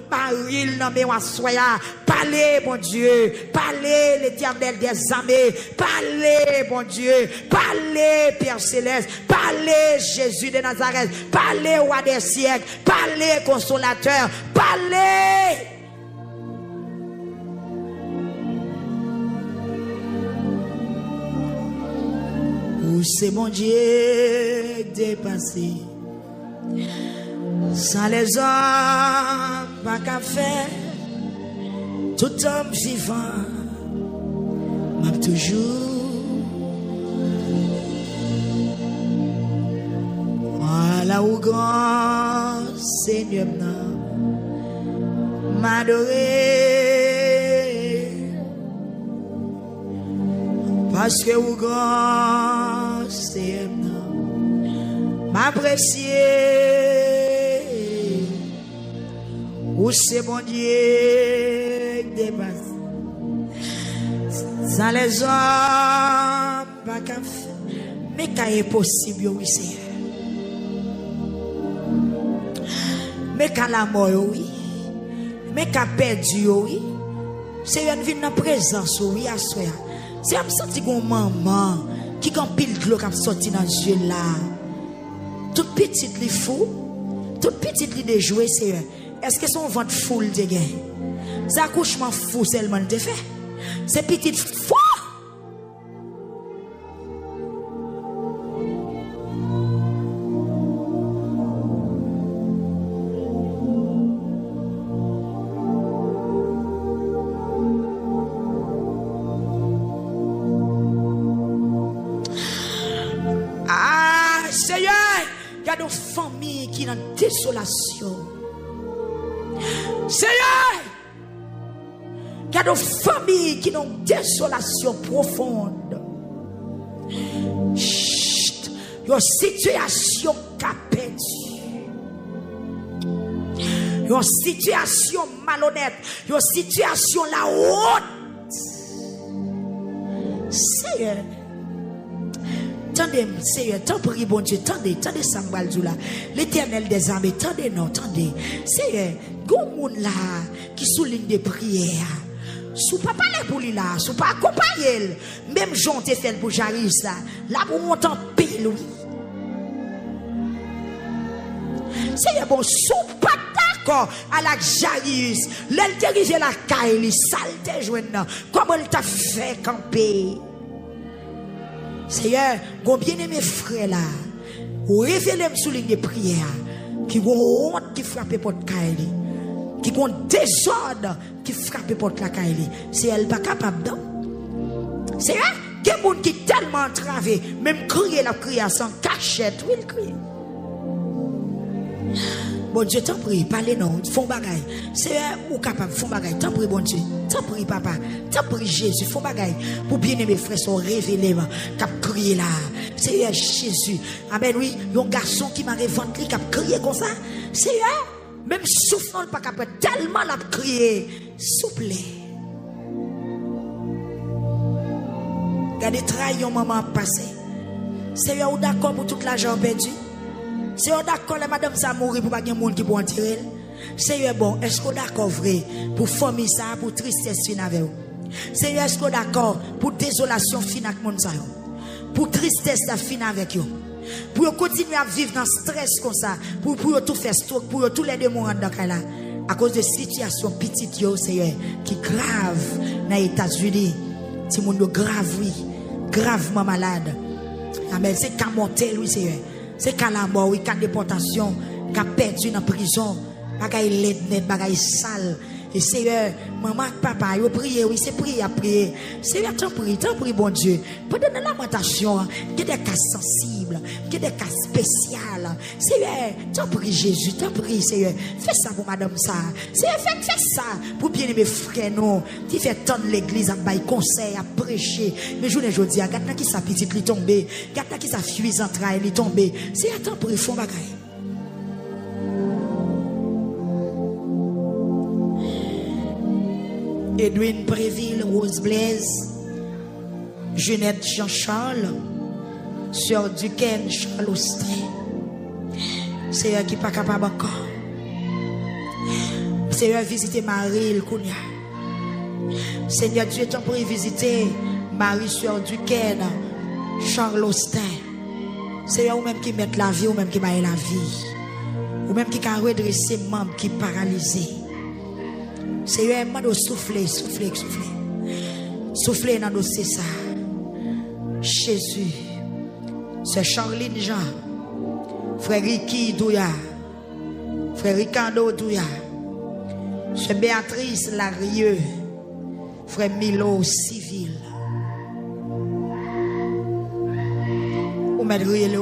S1: Maril, non mais on soya. Parlez, mon Dieu, parlez, l'Éternel des armées, parlez, mon Dieu, parlez, Père Céleste, parlez, Jésus de Nazareth, parlez, Roi des siècles, parlez, Consolateur, parlez. Où c'est mon Dieu dépassé, sans les hommes, pas qu'à faire. Tout homme vivant m'a toujours. Voilà où grand Seigneur m'adorer. Parce que où grand Seigneur m'apprécier. Où c'est mon Dieu dépasse. Sans les hommes, pas qu'à faire. Mais quand est possible, oui, Seigneur. Mais quand la mort, oui. Mais quand perdu, oui. Seigneur, vient dans la présence, oui, à soi. C'est un senti qu'on maman qui quand pile de l'eau qui sorti dans les yeux là. Toute petite li fou, toute petite li de jouer, Seigneur. Est-ce que son ventre fou de gain? C'est accouchement fou seulement de fait. C'est petite fou. Gardons famille qui dans désolation. Seigneur, gardons famille qui dans désolation profonde. Chut, une situation capée. Une situation malhonnête, une situation la honte. Seigneur, tendez, Seigneur, t'en prie, bon Dieu, tendez ça, là. L'Éternel des armées, tendez, non, tendez. Seigneur, gon moun là qui souligne des prières. Sous pas parler pour lui là, sous pas accompagner, même Jean te fait pour Jairus là pour monter en paix, lui. Seigneur, bon, sous pas d'accord à la Jairus, l'elle dirige la caille, salte joindre, comment elle t'a fait camper. Seigneur, gon bien aimé frère là, ou révélez-moi sous ligne de prière, qui gon honte qui frappe porte caille, qui gon désordre qui frappe porte la caille. C'est elle pas capable d'en. Seigneur, il y a des gens qui tellement entravé, même crier la prière sans cachette, oui il crie. Bon Dieu, t'en prie, parlez non, font bagaille. Seigneur, ou capable, font bagaille. T'en prie, bon Dieu. T'en prie, papa. T'en prie, Jésus, font bagaille. Pour bien aimer frères, sont révélés, cap crier là. Seigneur Jésus. Amen, oui. Un garçon qui m'a réventri, cap crier comme ça. Seigneur, même souffrant, pas capable, tellement l'a crié. Souple. Regardez, trahison, maman passé. Seigneur, ou d'accord pour toute l'argent perdu? C'est d'accord, la madame ça mourir pour pas qu'il y ait monde qui peut en tirer. C'est bon, est-ce qu'on d'accord vrai pour famille ça, pour tristesse fin avec vous? C'est est-ce qu'on d'accord pour désolation fin avec monde ça? Pour tristesse ça fin avec vous? Pour continuer à vivre dans stress comme ça, pour tout faire stroke, pour tous les deux mourir dans là. À cause de situation petite yo, Seigneur, qui grave dans les États-Unis. Si monde grave, oui, gravement malade. Amen, c'est qu'à monter, oui, Seigneur. C'est qu'à la mort, oui, qu'à déportation, qu'à perdu dans la prison, bagaille laide net, bagaille sale. Et Seigneur, maman, papa, yo prier, oui, c'est prier à prier. Seigneur, t'en prie, bon Dieu. Pendant la lamentation, il y a des cas sensibles, il y a des cas spéciaux. Seigneur, t'en prie, Jésus, t'en prie, Seigneur. Fais ça pour madame ça. Seigneur, fais ça pour bien aimer frère, non. Tu fais tendre l'église à bailler conseil, à prêcher. Mais je ne dis, regarde qui sa petite li tombé, regarde qui sa fuise entraille li tombé. Seigneur, t'en prie, font bagaille. Edwin Préville, Rose Blaise, Jeanette Jean-Charles, Sœur Duquesne, Charles Austrin. C'est eux qui n'est pas capable encore. C'est eux visiter Marie, le Kounia. Seigneur Dieu, t'en prie visiter Marie, Sœur Duquesne, Charles Austrin. C'est eux même qui mettent la vie, ou même qui baillent la vie. Ou même qui can redresser membres qui paralysés. C'est un moment de souffler. Souffler dans le dossier ça. Jésus. C'est Charline Jean. Frère Ricky Douya. Frère Ricardo Douya. C'est Béatrice Larieux. Frère Milo Civil. Ou mettre relais.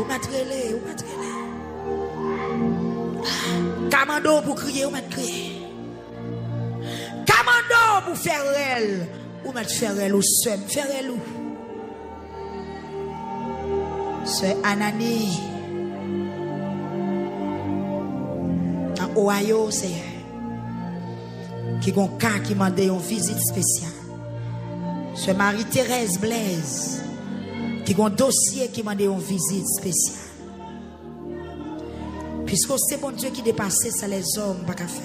S1: Commando pour crier, ou mettre crier. Commando pour faire elle. Ou mettre faire elle ou seul. Faire elle ou. C'est Anani. En Ohio, c'est qui a un cas qui m'a demandé une visite spéciale. C'est Marie-Thérèse Blaise qui a un dossier qui m'a demandé une visite spéciale. Puisque c'est bon Dieu qui dépasse ça, les hommes pas qu'à faire.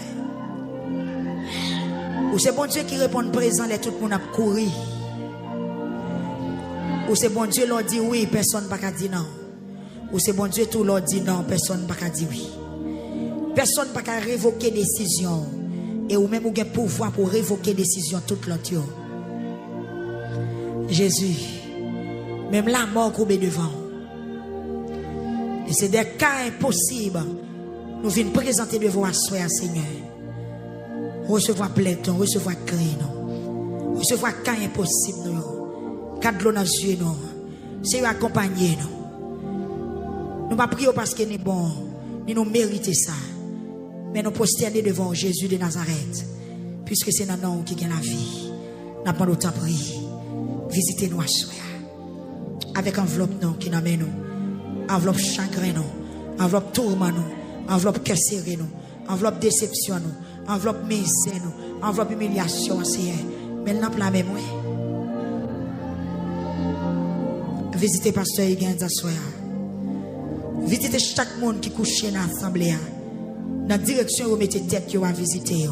S1: Ou c'est bon Dieu qui répond présent, les tout le monde a couru. Ou c'est bon Dieu leur dit oui, personne n'a pas dit non. Ou c'est bon Dieu tout leur dit non, personne n'a pas dit oui. Personne n'a pas révoquer décision. Et ou même ou avez pouvoir pour révoquer décision toute l'autre. Jésus, même la mort qu'on met devant. Et c'est des cas impossibles. Nous venons présenter devant à soi, Seigneur. Recevoir plainte, recevoir cri, non. Recevoir cas impossible, non. Cadre dans les yeux, non. C'est accompagner, non. Nous pas prier parce que nous bon, nous méritons ça. Mais nous prosterner devant Jésus de Nazareth. Puisque c'est dans nous qui gagne la vie. Nous avons autant prier. Visitez-nous à soi. Avec enveloppe nous qui nous amène nous. Enveloppe chagrin nous. Enveloppe tourment nous. Enveloppe casséré nous. Enveloppe déception nous. Enveloppe misère nous. Enveloppe humiliation, Seigneur. Mais nous n'avons pas même. Visitez pasteur Higgins à soi. Visitez chaque monde qui couche dans l'assemblée. Dans la direction où vous mettez tête, vous allez visiter.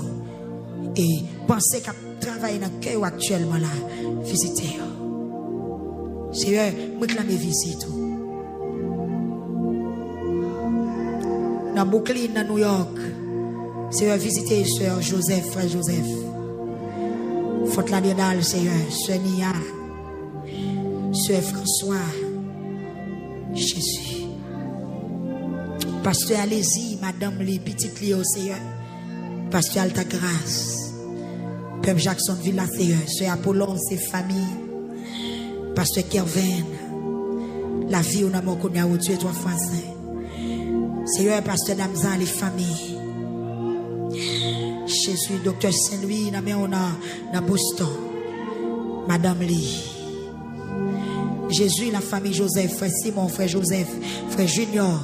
S1: Et pensez qu'à travailler dans le cœur actuellement là, visitez. Seigneur, moi réclame visite. Dans Brooklyn, dans New York, Seigneur, visitez Sœur Joseph, frère Joseph. Fort la Léonal, Seigneur, Sœur Nia, Sœur François, Jésus. Pasteur allez-y, madame les petites Léo, Seigneur. Pasteur Alta Grâce. Père Jackson Villa, Seigneur. Sœur Apollon, ses familles. Pasteur Kervin. La vie où nous avons connu à Dieu 3 fois saint. Seigneur, Pasteur Damza, les familles. Jésus, Docteur Saint-Louis, nous dans Boston. Madame Lee. Jésus, la famille Joseph, frère Simon, frère Joseph, frère Junior.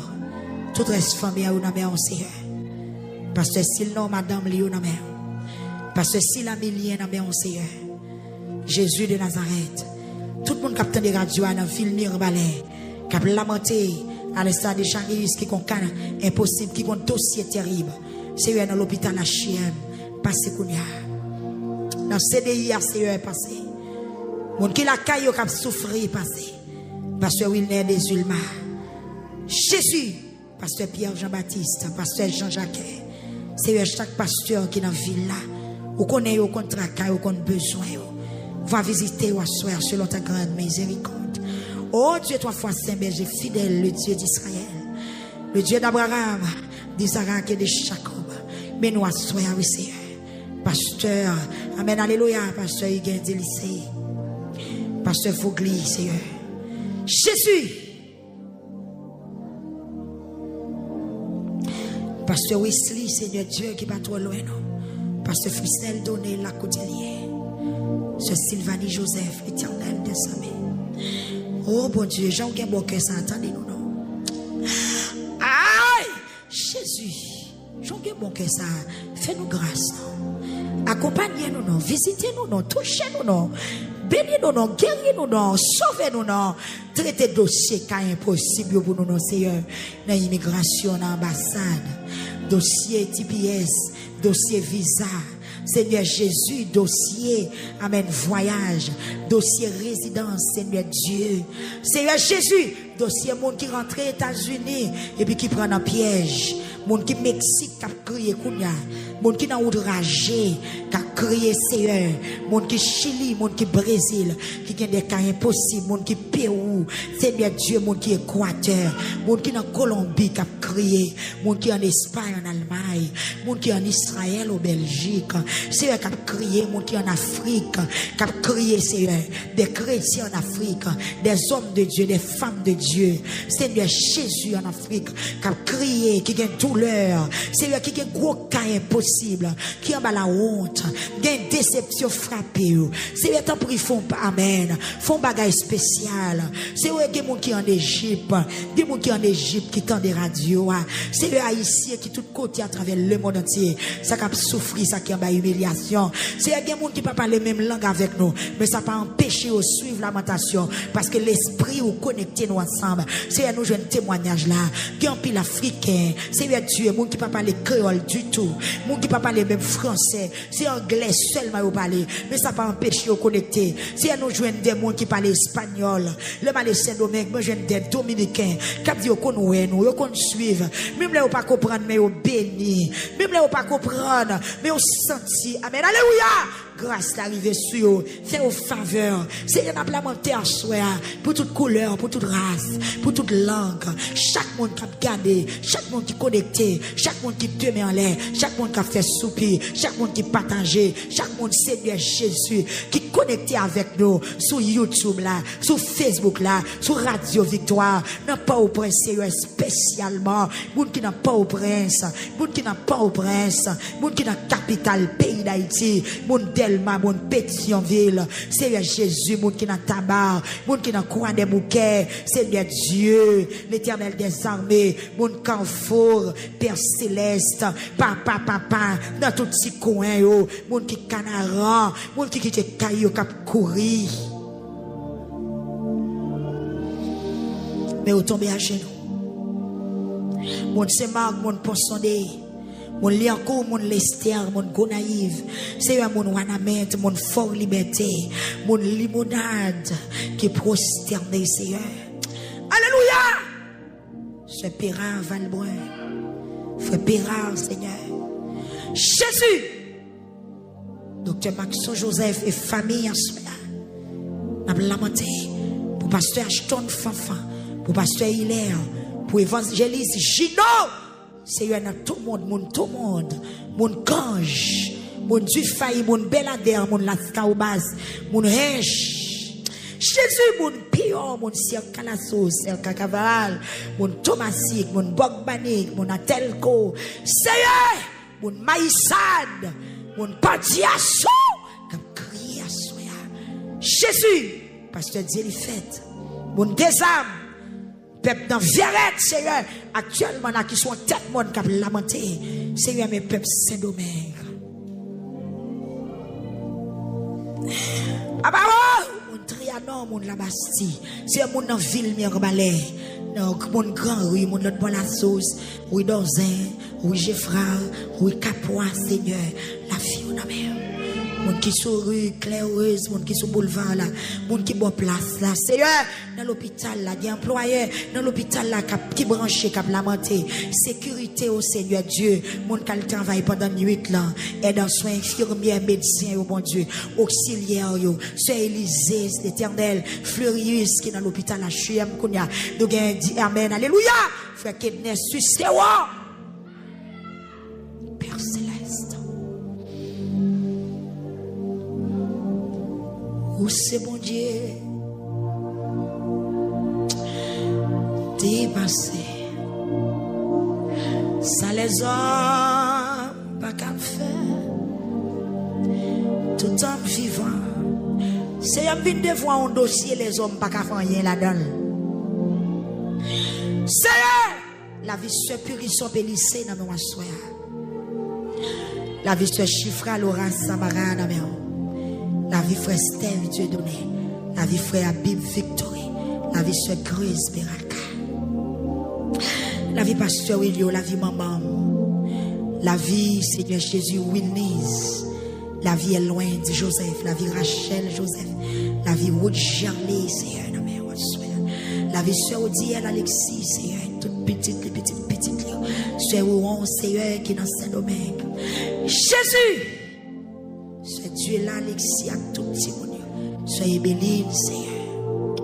S1: Toute reste famille à un Seigneur. Pasteur Silnon, Madame Léo, Pasteur Sila Milien, Seigneur. Jésus de Nazareth. Tout le monde qui a des radios dans la ville Nirbalais, qui a lamenté à l'instar de Charis, qui ont un impossible, qui ont un dossier terrible. Seigneur, dans l'hôpital HM, passez Kounia. Dans CDI, Seigneur, passé. Mon qui la caille qui a souffert, passé. Pasteur Wilner des Ulma. Jésus. Pasteur Pierre Jean-Baptiste, pasteur Jean-Jacques, c'est chaque pasteur qui est dans la ville là, ou connaît au contrat, ou qu'on besoin, va visiter ou asseoir selon ta grande miséricorde. Oh Dieu, toi fois saint berger fidèle, le Dieu d'Israël, le Dieu d'Abraham, d'Isaac et de Jacob, mais nous asseoir, oui Seigneur. Pasteur, amen, alléluia, pasteur Higuin Délicé, pasteur Fogli, Seigneur. Jésus. Pasteur Wesley, Seigneur Dieu, qui n'est pas trop loin, non. Pasteur Frisnel Donné, la Côtelier. Sœur Sylvanie Joseph, l'éternel de sa main. Oh bon Dieu, Jean-Guy Boquet, ça attendez-nous, non. Aïe! Jésus, Jean-Guy Boquet, ça, fais-nous grâce, non. Accompagnez-nous, non. Visitez-nous, non. Touchez-nous, non. Bénis-nous, non. Guéris-nous, non. Sauvez-nous, non. Traitez dossier qui est impossible pour nous, non, Seigneur. Dans l'immigration, dans l'ambassade. Dossier TPS, dossier visa. Seigneur Jésus, dossier, amen, voyage, dossier résidence, Seigneur Dieu. Seigneur Jésus, dossier monde qui rentre aux États-Unis et puis qui prend un piège. Monde qui Mexique qui a crié Kounia. Monde qui n'a outragé, qui a crié Seigneur. Monde qui Chili, monde qui Brésil, qui a des cas impossibles. Monde qui Pérou, Seigneur Dieu, monde qui Équateur. Monde qui dans Colombie qui a crié. Monde qui en Espagne, en Allemagne. Monde qui en Israël, au Belgique. Seigneur qui a crié. Monde qui en Afrique, qui a crié Seigneur. Des chrétiens en Afrique, des hommes de Dieu, des femmes de Dieu. Seigneur Jésus en Afrique, qui a crié, qui a une douleur. Seigneur qui a un gros cas impossible. Qui en bas la honte, qui a une déception frappée. Seigneur t'en prie, font amen. Font bagaille spécial. Seigneur qui est mon qui en Égypte, des gens qui en Égypte qui tend des radios. Seigneur haïtien qui tout côté à travers le monde entier. Ça qui a souffert, ça qui en bas humiliation. Seigneur des gens qui ne parlent pas les mêmes langues avec nous, mais ça pas empêcher de suivre lamentation parce que l'esprit ou connecté nous ensemble. Seigneur nous jouons un témoignage là. Qui en pile africain. Seigneur Dieu, monde qui ne parle pas les créoles du tout. Monde qui ne parle pas les mêmes français. C'est anglais seulement vous parlez. Mais ça pas empêcher de connecter. Seigneur nous jouons des gens qui parlent espagnol. Le Malais Saint-Domingue, moi je des dominicains. Qui disent qu'on nous, qu'on suivre. Même là, vous pas comprendre, mais vous béni. Même là, vous pas comprendre, mais vous senti. Amen. Alléluia. grâce d'arriver sur eux, fait aux faveurs. Seigneur, n'a lamenté à soi pour toute couleur, pour toute race, pour toute langue. Chaque monde qui a gardé, chaque monde qui est connecté, chaque monde qui te met en l'air, chaque monde qui a fait soupir, chaque monde qui partagé, chaque monde Seigneur Jésus qui est connecté avec nous sur YouTube là, sur Facebook là, sur Radio Victoire, n'a pas au prince Seigneur spécialement, monde qui n'a pas au prince, monde qui n'a pas au prince, monde qui n'a capitale pays d'Haïti, monde Delma, monde Pétionville, Seigneur Jésus, monde qui n'a tabac, monde qui n'a coin des bouquets, Seigneur Dieu, l'Éternel des armées, monde Carrefour, Père Céleste, papa, dans tout petit coin, monde qui canaran, monde qui quitte caillou, cap courir. Mais au tomber à genoux. Mon Semark, mon Ponsondé, mon Lianco, mon Lester, mon Gonaïve, c'est mon Wanamet, mon Fort Liberté, mon Limonade qui est prosterné, Seigneur. Alléluia! Ce Pérard Valbrun, Frère Pérard, Seigneur. Jésus! Docteur Maxon Joseph et famille en ce moment. N'a lamenté pour Pasteur Ashton Fanfan, pour Pasteur Hilaire, pour évangéliste Gino, Seigneur, tout le monde, mon Gange, mon Dufaï, mon Belader, mon Lascaubas, mon Hèche, Jésus, mon Pion, mon Sir Calasso, Sir Cacaval, mon Thomasik, mon Bogbanik, mon Atelco, Seigneur, mon Maïsad, mon Padiasso, comme crié à soi, Jésus, Pasteur Délifette, mon Désam, peuple dans Violette, Seigneur, actuellement, là, qui sont tête monde qui a lamenté, Seigneur, mes peuples Saint-Domingue. Ah bah mon Trianon, mon la Bastille, c'est mon dans ville Mirbalais, mon grand rue, mon l'autre la sauce, oui Dorzin, oui Geffra, oui Capois, Seigneur, la fille on a mère. Moun qui sur rue Claireuse, moun qui sur boulevard là, moun qui bon place là, Seigneur, dans l'hôpital là, des employés dans l'hôpital là qui branché, qui lamenté, sécurité au Seigneur Dieu, moun qui travaille pendant nuit là, et dans soins infirmiers, médecins au bon Dieu, auxiliaires yo, Sœur Élisée, l'Éternel, Fleurius qui dans l'hôpital là, HUM Kounia, nous gagne dit amen, alléluia, frère Kednes, succès Père Céleste. Où c'est bon Dieu dépassé, ça les hommes pas qu'à faire, tout homme vivant, c'est un vin de voir un dossier, les hommes pas qu'à faire rien là-dedans. C'est la vie se purisson pélissée dans nos soins, la vie se chiffra Laura Samara dans mes. La vie frère Steve Dieu donné, la vie frère Abib Victory, la vie sœur Grace Beraka, la vie pasteur Willio, la vie maman, la vie Seigneur Jésus Wilnis, la vie Eloin de Joseph, la vie Rachel Joseph, la vie Wood Gerley, Seigneur, la vie sœur Odiel Alexis, Seigneur, toute petite, sœur Ouon, Seigneur, qui est dans Saint-Domingue. Jésus! Ce Dieu-là, Alexis, à tout petit monde. Ce Ebéline, Seigneur.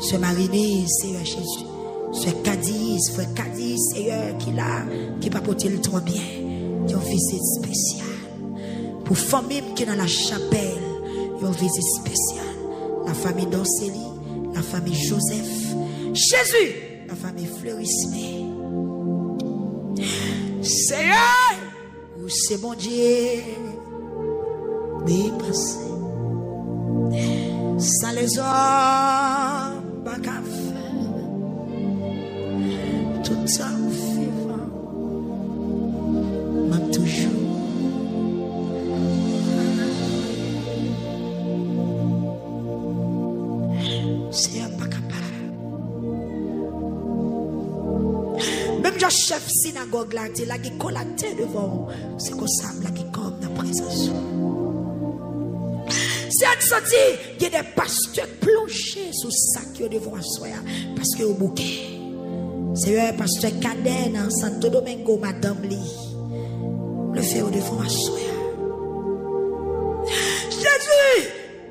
S1: Ce Marini, Seigneur Jésus. Ce Cadiz, frère Cadiz, Seigneur, qui va porter le trop bien. Qui ont visite spéciale. Pour famille qui est dans la chapelle, ils ont visite spéciale. La famille d'Orcélie, la famille Joseph. Jésus, la famille Fleurismé. Seigneur, où c'est mon Dieu. Dépassé, ça les hommes pas qu'à faire, tout homme vivant, m'a toujours. C'est un pas capable. Même le chef synagogue là, il a qui collecté devant, c'est comme ça, là qui comme dans la présence. C'est un senti, il y a des pasteurs plongés sous sac devant soi parce que au bouquet. C'est un pasteur cadet dans Santo Domingo, Madame Lee. Le fait au devant soi.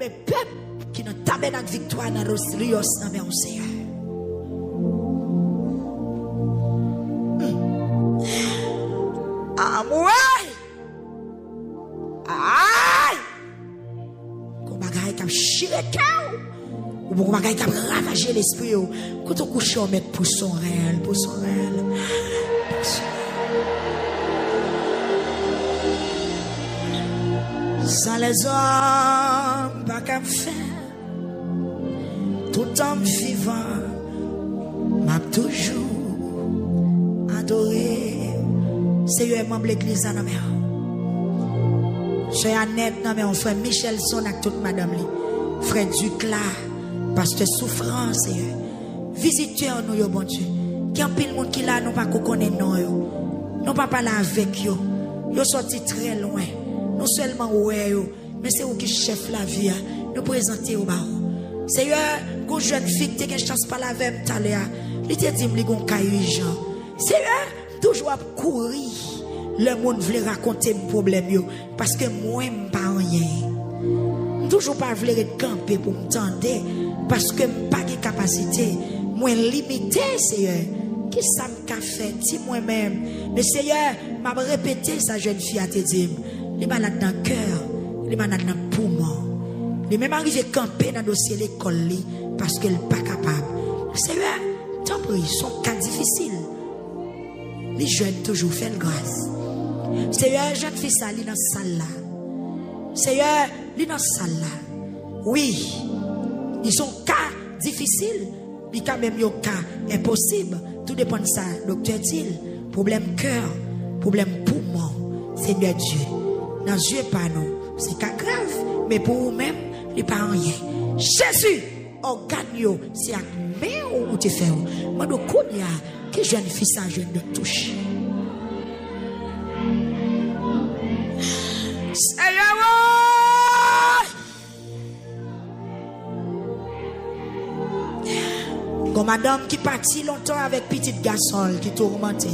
S1: le peuple qui n'a tabernacle victoire dans le Rios dans le Seigneur. Ah, moi! Aïe! Qu'on bagaille qui a chiré cœur. Ou qu'on bagaille qui a ravagé l'esprit. Quand on couche, on met pour son réel, pour son réel. Sans les hommes, pas qu'à faire. Tout homme vivant m'a toujours adoré. C'est membre de l'église dans la mer. Frère Annette, non mais on frère Michelson avec toute madame li. Frère Ducla, pasteur Souffrance, visiteur nous yo bon Dieu. Qui en pile monde qui là nous pas connaît non yo. Nous pas parler avec yo. Yo sorti très loin. Non seulement ouais yo, mais c'est où qui chef la vie nous présenter au bar. Seigneur, quand jeune fille qui a chance pas la avec tout à l'heure, il te dit me gon caillou Jean. Seigneur, toujours à courir. Le monde veut raconter mes problèmes yo parce que moi pas rien. Toujours pas vouloir camper pour me tendre parce que pas de capacité, moi limité Seigneur. Qui ça me fait si moi-même. Mais Seigneur, m'a répété sa jeune fille à te dire, les malades dans le cœur, les malades dans le poumon. Les mêmes arrivés camper dans le dossier l'école parce qu'elle n'est pas capable. Seigneur, tant pis, son cas difficile. Les jeunes toujours font grâce. Seigneur, jeune fille ça, dans la salle là. Seigneur, il dans la salle là. Oui, ils sont cas difficiles, mais quand même un cas impossible. Tout dépend de ça. Docteur dit, problème cœur, problème poumon, Seigneur Dieu. Dans Dieu pas non, c'est pas grave, mais pour vous-même, il n'y a pas rien. Jésus, organe, c'est à main ou tu fais. Moi, je connais que jeune fille ça, jeune de touche. Comme madame qui partit longtemps avec petit garçon qui tourmenté.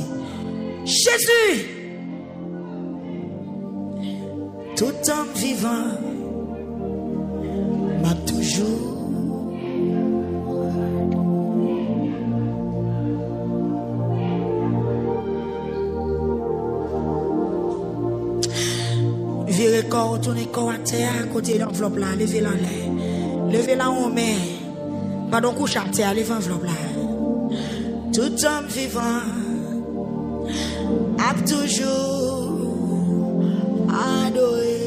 S1: Jésus, tout homme vivant m'a toujours virez corps, tournez corps à terre, côté l'enveloppe là, levez la l'air, levez la en main. Pardon, couche à terre, levez l'enveloppe là. Tout homme vivant a toujours adoré.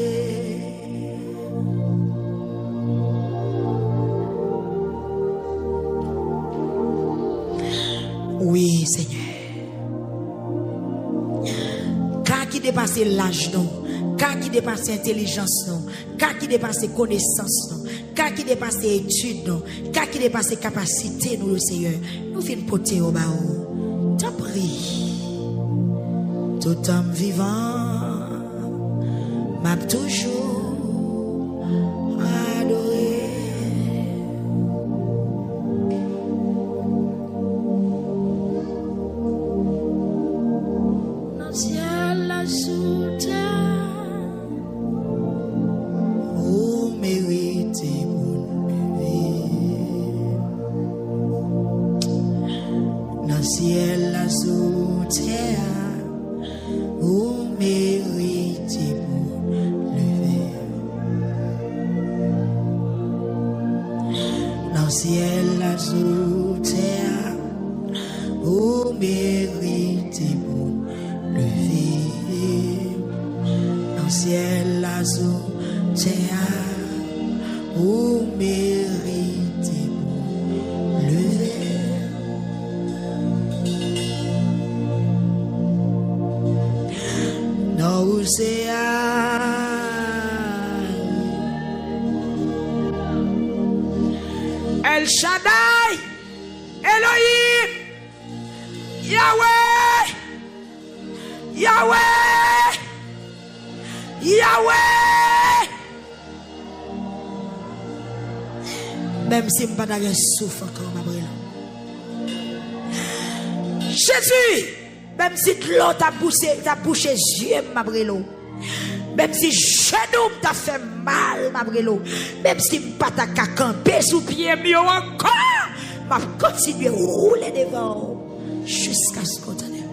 S1: Oui, Seigneur. Car qui dépasse l'âge, non? Car qui dépasse l'intelligence, non? Car qui dépasse connaissance, non? Car qui dépasse études, non? Car qui dépasse capacité, nous, Seigneur. Nous venons porter au bas. T'en prie. Tout homme vivant m'a toujours adoré. Dans le ciel, la sous terre, vous méritez mon bébé. Dans le ciel, la sous terre, vous méritez mon lever. Dans le ciel, la sous terre, vous méritez mon lever. Dans le ciel, la sous terre, vous méritez mon lever. L'océan, El Shaddai, Elohim, Yahweh, Yahweh, Yahweh. Même si je ne suis pas dans le souffle encore, ma brille. Jésus. Même si l'eau t'a bouché yeux, ma brilo. Même si genou t'a fait mal, ma brelo. Même si pas ta camper sous pied mieux encore. M'a continuer à rouler devant jusqu'à ce qu'on t'en ait.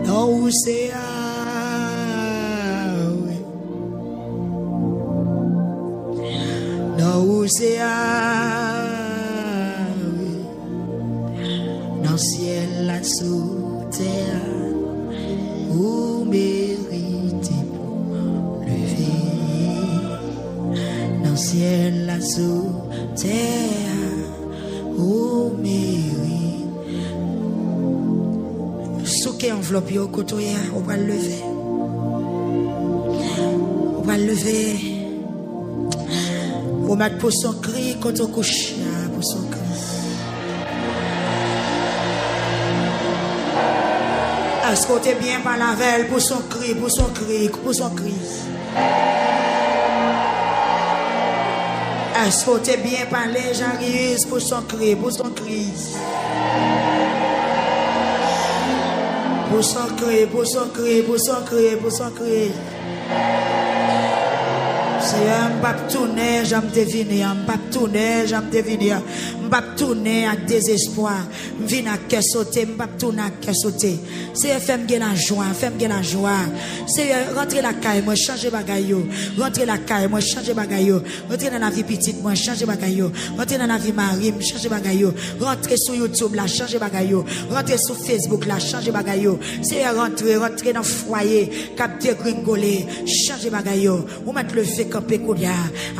S1: Non, c'est non, c'est dans le ciel, là sous terre, où méritez pour lever. Dans le ciel, là sous terre, où mérite. Sous quelle enveloppe au côté, on va le lever. On va le lever. On va mettre pour son cri quand on couche, pour son cri. Est-ce que tu es bien par la veille pour son cri, pour son cri, pour son cri? Est-ce que tu es bien par les gens pour son cri, pour son cri? Pour son cri, pour son cri, pour son cri, pour son cri. Si je ne vais tourner, je vais deviner. Je ne vais tourner, je vais deviner. Je vais tourner avec désespoir. Je viens à cœur sauter, je vais tourner à cœur sauter. C'est faire la joie, faire la joie. C'est rentrer la caille, moi changer bagaille. Rentrer la caille, moi changer bagaille. Rentrer dans la vie petite, moi changer bagaille. Rentrer dans la vie marie, changer bagaille. Rentrer sur YouTube, là changer bagaille. Rentrer sur Facebook, là changer bagaille. C'est rentrer dans le foyer, capter gringoler, changer bagaille. Ou mettre le fait camper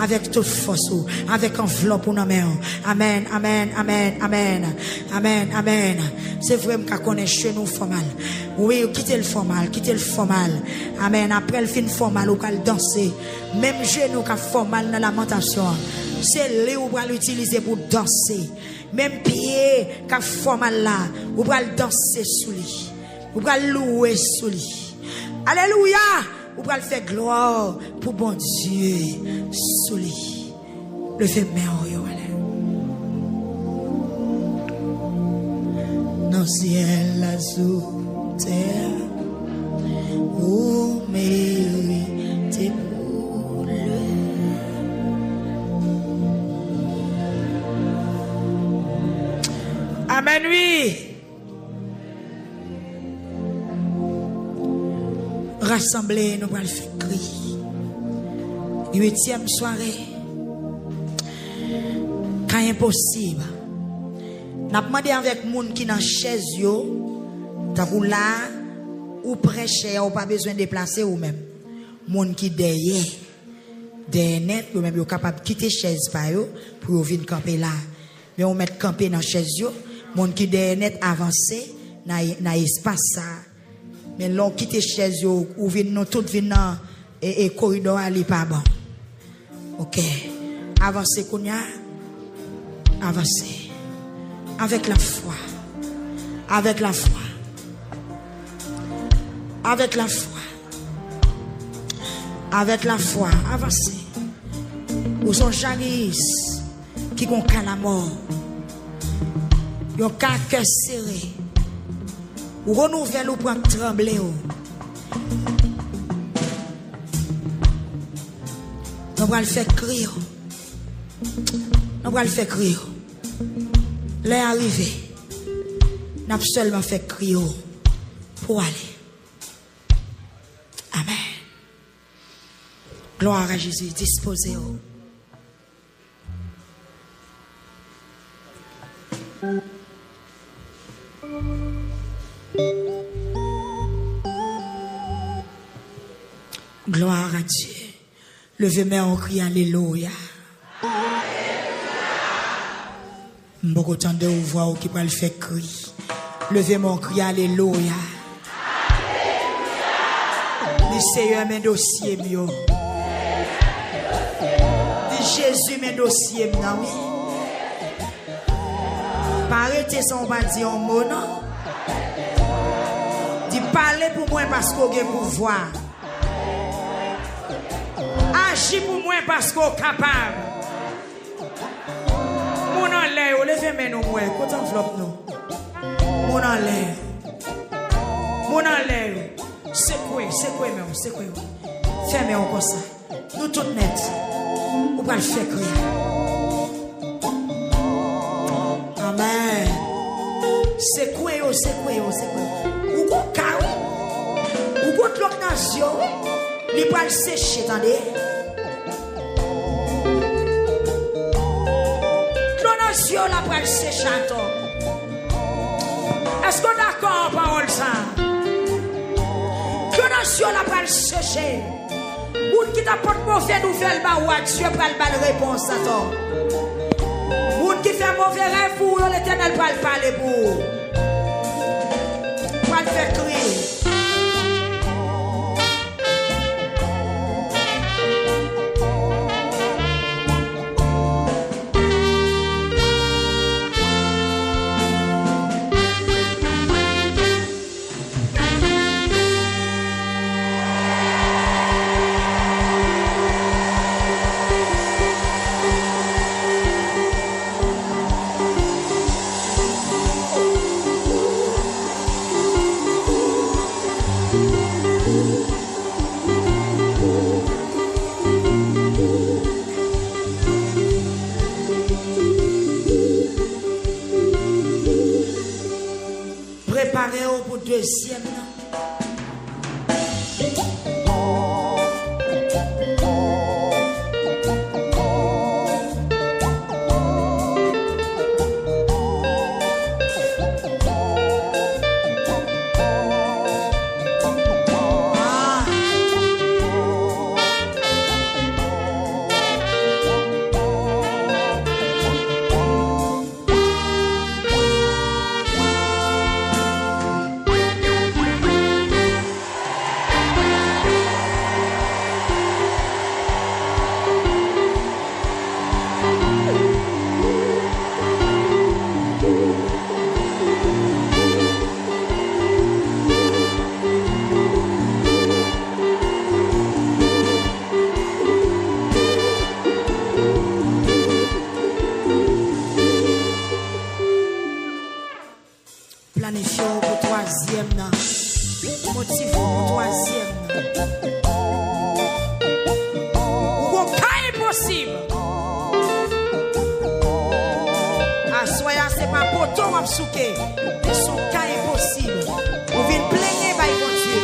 S1: avec toute force, avec enveloppe pour nos mains. Amen, amen, amen, amen, amen, amen. C'est vrai qu'on connaît chez nous formal. Oui, quittez le formal, quittez le formal. Amen. Après le fin formal, on va danser. Même genou qui formal dans la lamentation. C'est là où on va l'utiliser pour danser. Même pied qui formal là, on va danser sous lui. On va louer sous lui. Alléluia. On va faire gloire pour bon Dieu sous lui. Le fait merveilleux. Dans le ciel, la sous terre, où mérite pour le. Amen, oui. Rassembler, nous allons faire cri. 8e soirée. Quand impossible. N'a demandé avec moun qui dans chaise yo, ta là ou prêcher ou pas besoin de déplacer ou même. Moun qui derrière net, yo même yo capable quitter chaise pa yo pour venir camper là. Mais on met camper dans chaise yo, moun qui derrière net avancer dans espace ça. Mais l'on quitte chaise yo ou vinn nous tout vinn dans et corridor ali pas bon. OK. Avancer kounya. Avancer. Avec la foi. Avec la foi. Avec la foi. Avec la foi. Avancez. Ou son jaris qui gon ka la mort. Yon ka cœur serré. Ou renouvelle ou prend trembler. On va le faire crier. On va le faire crier. Les arrivés, n'a seulement fait crier pour aller. Amen. Gloire à Jésus, disposez-vous. Gloire à Dieu. Levez-moi en criant Alléluia. Beaucoup de temps de voix qui va le faire crier. Levez-moi en criant Alléluia. Dis Seigneur mes dossiers mieux. Dis Jésus mes dossiers mieux. Oui. Pas arrêter son va dire un mot non. Dis parler pour moi parce qu'on a pouvoir. Agis pour moi parce qu'on est capable. Mon en l'air, levez-moi nous, moi, côté enveloppe nous. Mon en l'air. Bon en l'air. C'est quoi, même, c'est quoi. Fermez comme ça. Nous toutes net. On va le faire crier. Amen. C'est quoi, c'est quoi. Ou qu'on carré. Ou qu'on l'autre nation. Il va le sécher, attendez. L'autre nation, la va le sécher, attends. Est-ce qu'on est d'accord, parole ça? Que nation la va le chercher? Moun qui t'apporte mauvaise nouvelle, Dieu va le réponse à toi. Moun qui fait mauvais rêve pour l'Éternel va le parler pour. Va le faire crier. Préparez-vous pour deuxième. Planifiez pour troisième. Motivez pour troisième. Ou pas impossible. Soyez c'est pas poteau à souquer. Mais son cas impossible. Vous venez plaigner par bon Dieu.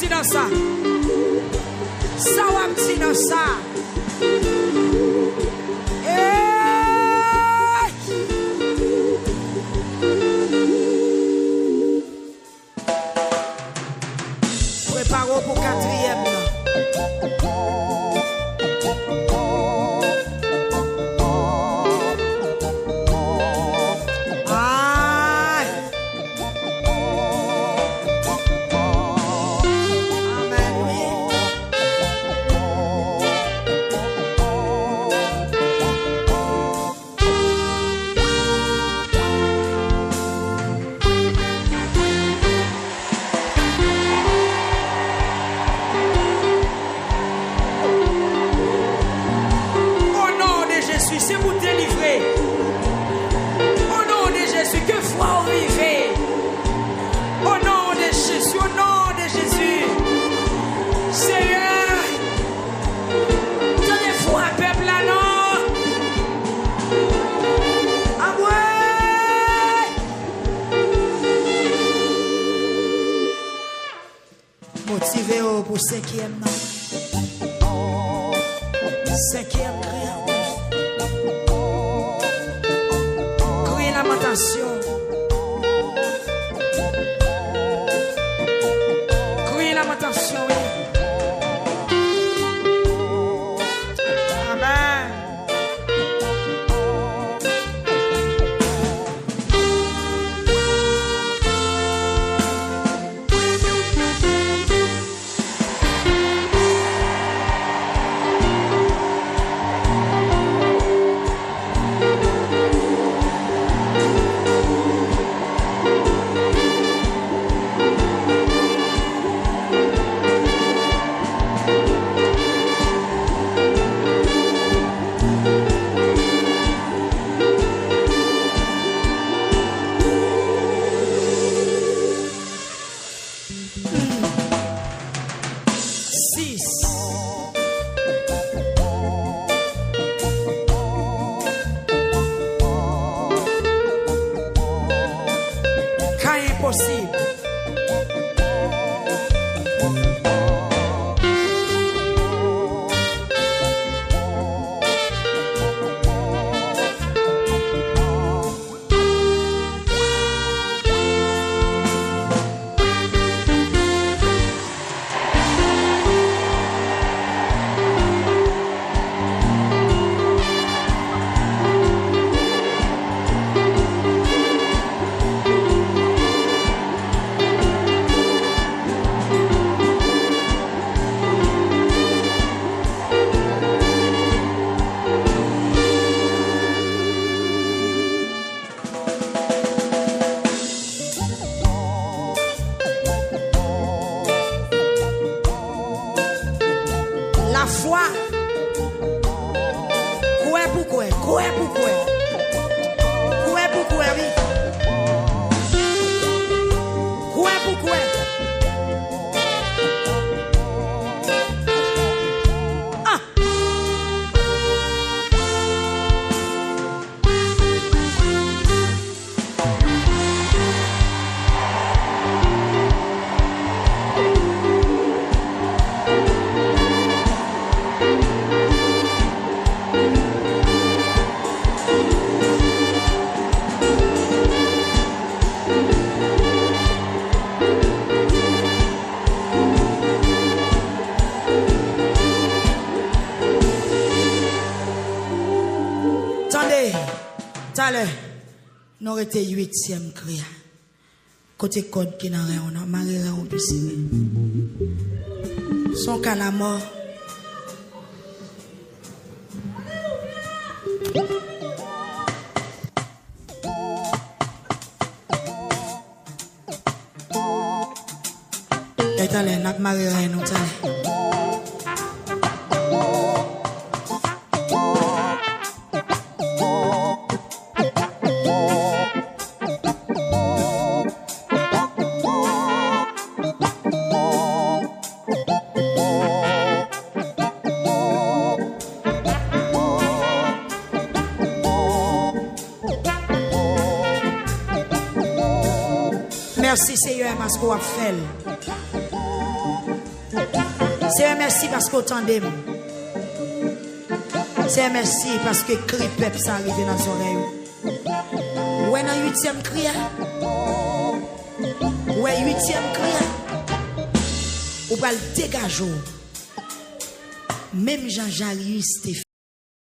S1: Dans ça, ça va petit dans ça. Préparons pour quatrième. C'est vous délivrer. Au nom de Jésus, que foi arriver. Au nom de Jésus, au nom de Jésus. Seigneur, tenez foi, peuple, là, non. Ah ouais. Motivez-vous pour cinquième. Cinquième prière. Lamentation. Crie lamentation. Amen. pas impossible. La foi, quoi pourquoi, oui. Quoi pourquoi. Ah. Attendez, nous avons été 8e cri. Côté code qui n'a rien, on a marié là, on peut signer. Son cas la mort. Attendez, nous avons marié là, nous allons. Merci Seigneur parce qu'on a fait. Seigneur merci parce qu'on t'entendait. Seigneur merci parce que cri peuple ça arrive dans les oreilles. Ouais dans 8e cri. Ouais 8e cri. Ou va le dégager. Même Jean-Jarius te